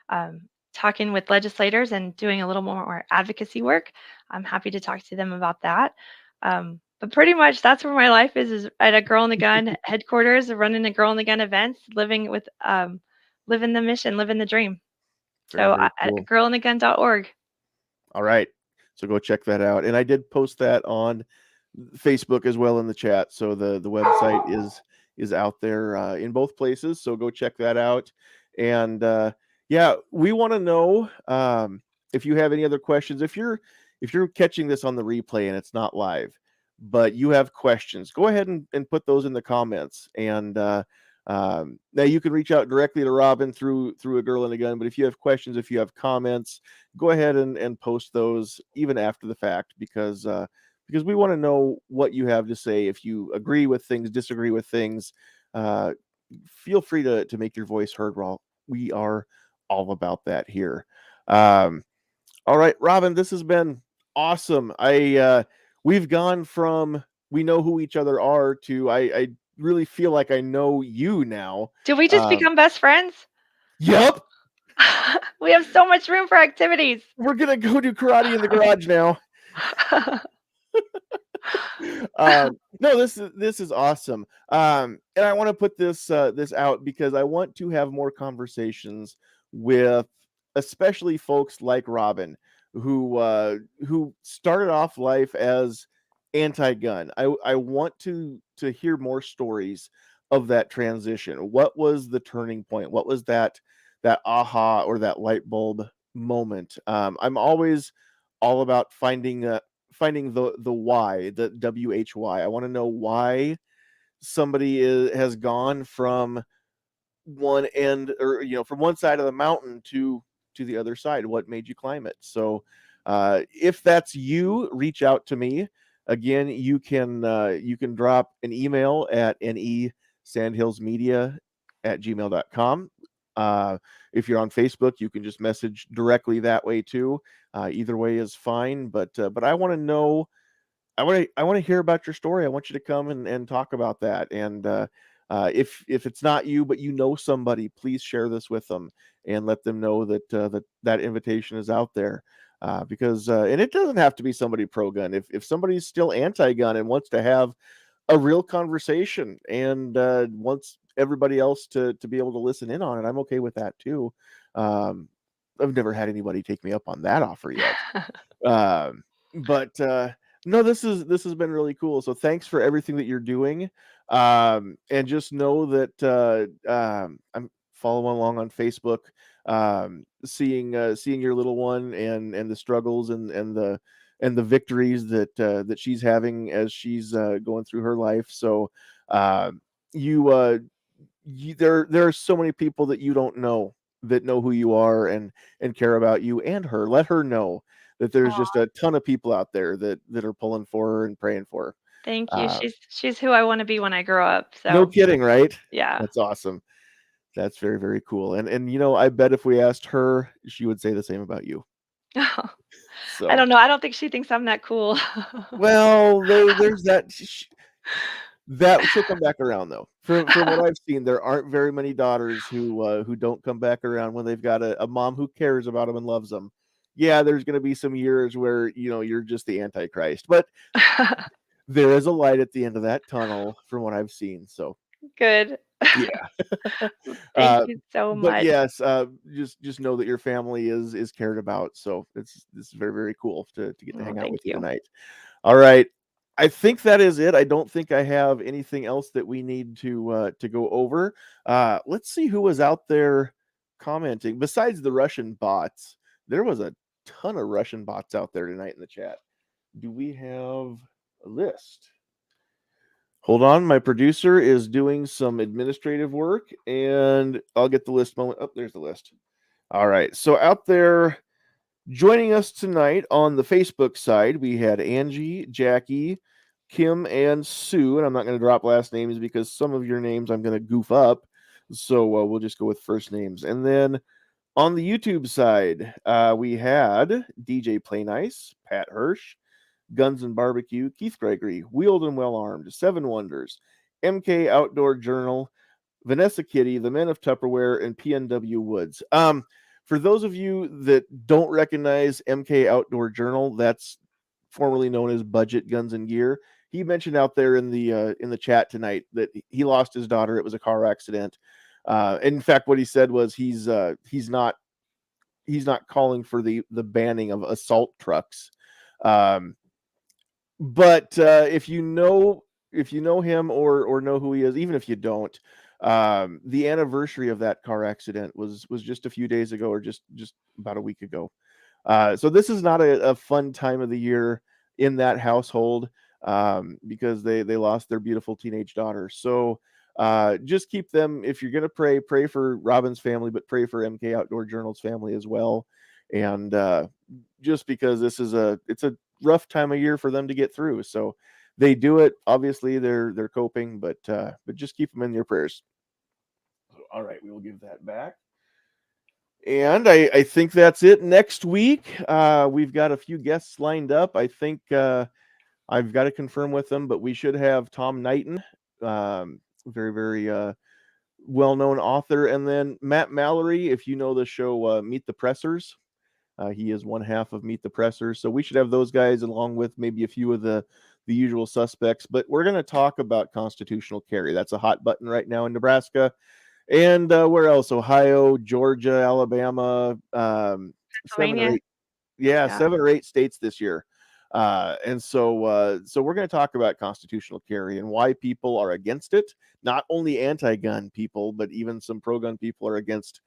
um, talking with legislators and doing a little more advocacy work, I'm happy to talk to them about that. But pretty much that's where my life is at a Girl and a Gun headquarters, running a Girl and a Gun events, living the mission, living the dream. Very, So very at cool. girlandagun.org. All right. So go check that out. And I did post that on Facebook as well in the chat. So the website is out there in both places. So go check that out. And yeah, we want to know if you have any other questions. If you're catching this on the replay and it's not live, but you have questions, go ahead and put those in the comments. And now you can reach out directly to Robyn through a girl and a gun. But if you have questions, if you have comments, go ahead and post those even after the fact, because we want to know what you have to say. If you agree with things, disagree with things, uh, feel free to make your voice heard. We are all about that here. Um, all right, Robyn, this has been awesome. We've gone from we know who each other are to I really feel like I know you now. Did we just Um, become best friends? yep, We have so much room for activities. we're gonna go do karate in the garage now. No, this is awesome. And I want to put this out because I want to have more conversations with especially folks like Robyn who started off life as anti-gun. I want to hear more stories of that transition. What was the turning point? What was that aha or that light bulb moment? I'm always all about finding the why, the WHY. I want to know why somebody has gone from one end, or from one side of the mountain to the other side. What made you climb it? So if that's you, reach out to me. Again, you can drop an email at nesandhillsmedia@gmail.com. If you're on Facebook, you can just message directly that way too. Either way is fine, but I want to know. I want to hear about your story. I want you to come and talk about that. And if it's not you, but you know somebody, please share this with them and let them know that invitation is out there. Because and it doesn't have to be somebody pro gun. If somebody's still anti gun and wants to have a real conversation and wants everybody else to be able to listen in on it, I'm okay with that too. Um, I've never had anybody take me up on that offer yet. Um, but no, this has been really cool. So thanks for everything that you're doing. And just know that I'm following along on Facebook, seeing your little one and the struggles and the victories that she's having as she's going through her life. So uh, you there are so many people that you don't know that know who you are and care about you and her. Let her know that there's just Aw, a ton of people out there that are pulling for her and praying for thank her. you. She's who I wanna be when I grow up, No so kidding, right? yeah. That's awesome. That's very, very cool. And I bet if we asked her, she would say the same about you. I So don't know, I don't think she thinks I'm that cool. well, there's that she'll come back around though. From what I've seen, there aren't very many daughters who don't come back around when they've got a mom who cares about them and loves them. Yeah, there's going to be some years where you're just the antichrist, but there is a light at the end of that tunnel from what I've seen. So Good. yeah. Thank uh, you so but much. yes, just know that your family is cared about. So this is very, very cool to get to Oh, hang out thank with you you. tonight. All right. I think that is it. I don't think I have anything else that we need to go over. Let's see who was out there commenting. Besides the Russian bots, there was a ton of Russian bots out there tonight in the chat. Do we have a list? Hold on, my producer is doing some administrative work, and I'll get the list moment. Oh, there's the list. All right. So out there joining us tonight on the Facebook side, we had Angie, Jackie, Kim, and Sue. And I'm not going to drop last names because some of your names I'm going to goof up. So we'll just go with first names. And then on the YouTube side, we had DJ Play Nice, Pat Hirsch, Guns and Barbecue, Keith Gregory, Wheeled and Well Armed, Seven Wonders, MK Outdoor Journal, Vanessa Kitty, The Men of Tupperware, and PNW Woods. For those of you that don't recognize MK Outdoor Journal, that's formerly known as Budget Guns and Gear. He mentioned out there in the chat tonight that he lost his daughter. It was a car accident. In fact, what he said was he's not calling for the banning of assault trucks. But if you know him or know who he is, even if you don't, the anniversary of that car accident was just a few days ago, or just about a week ago. So this is not a fun time of the year in that household, because they lost their beautiful teenage daughter. So just keep them, if you're going to pray for Robyn's family, but pray for MK Outdoor Journal's family as well. And just because it's a rough time of year for them to get through. So they do it. Obviously they're coping, but just keep them in your prayers. All right, we will give that back. And I think that's it. Next week, we've got a few guests lined up. I think I've got to confirm with them, but we should have Tom Knighton, very, very well-known author. And then Matt Mallory, if you know the show Meet the Pressers, he is one half of Meet the Pressers. So we should have those guys along with maybe a few of the usual suspects. But we're going to talk about constitutional carry. That's a hot button right now in Nebraska. And where else? Ohio, Georgia, Alabama, 7 or 8. Yeah, 7 or 8 states this year. And so we're going to talk about constitutional carry and why people are against it. Not only anti-gun people, but even some pro-gun people are against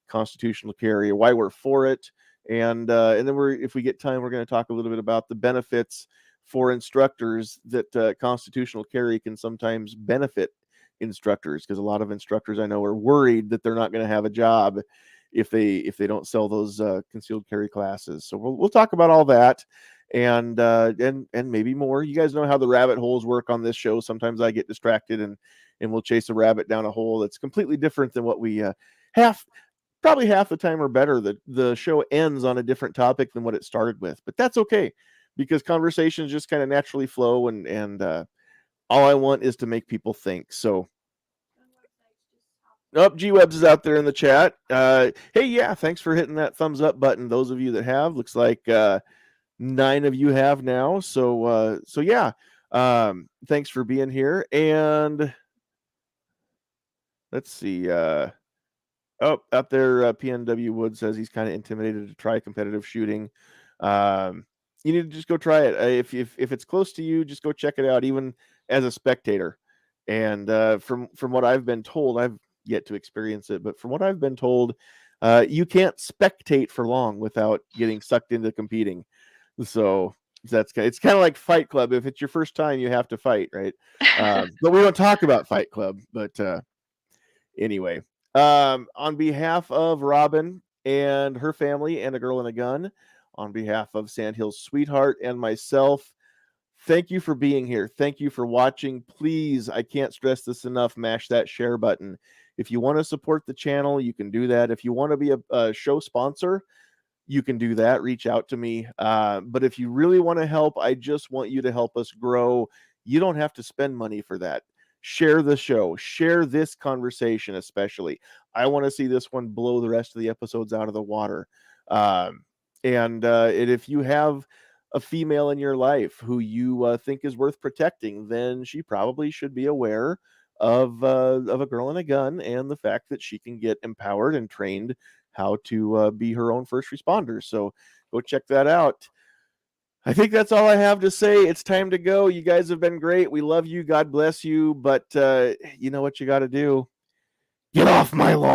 constitutional carry, why we're for it. And then if we get time, we're going to talk a little bit about the benefits for instructors that constitutional carry can sometimes benefit instructors, because a lot of instructors I know are worried that they're not going to have a job if they don't sell those concealed carry classes. So we'll talk about all that and maybe more. You guys know how the rabbit holes work on this show. Sometimes I get distracted and we'll chase a rabbit down a hole that's completely different than what we probably half the time or better. The show ends on a different topic than what it started with, but that's okay, because conversations just kind of naturally flow, and all I want is to make people think. So G-Webs is out there in the chat. Hey, yeah, thanks for hitting that thumbs up button. Those of you that have, looks like 9 of you have now. So yeah, thanks for being here. And let's see. Out there, PNW Wood says he's kind of intimidated to try competitive shooting. You need to just go try it. If it's close to you, just go check it out, even as a spectator. And from what I've been told, I've yet to experience it, but from what I've been told, you can't spectate for long without getting sucked into competing. So it's kind of like Fight Club. If it's your first time, you have to fight, right? But we don't talk about Fight Club. But anyway, on behalf of Robyn and her family and A Girl and a Gun, on behalf of Sandhills Sweetheart and myself, thank you for being here. Thank you for watching. Please, I can't stress this enough, mash that share button. If you want to support the channel, you can do that. If you want to be a show sponsor, you can do that. Reach out to me. But if you really want to help, I just want you to help us grow. You don't have to spend money for that. Share the show. Share this conversation especially. I want to see this one blow the rest of the episodes out of the water. And if you have a female in your life who you think is worth protecting, then she probably should be aware of A Girl and a Gun and the fact that she can get empowered and trained how to be her own first responder. So go check that out. I think that's all I have to say. It's time to go. You guys have been great. We love you. God bless you. But you know what you got to do? Get off my lawn.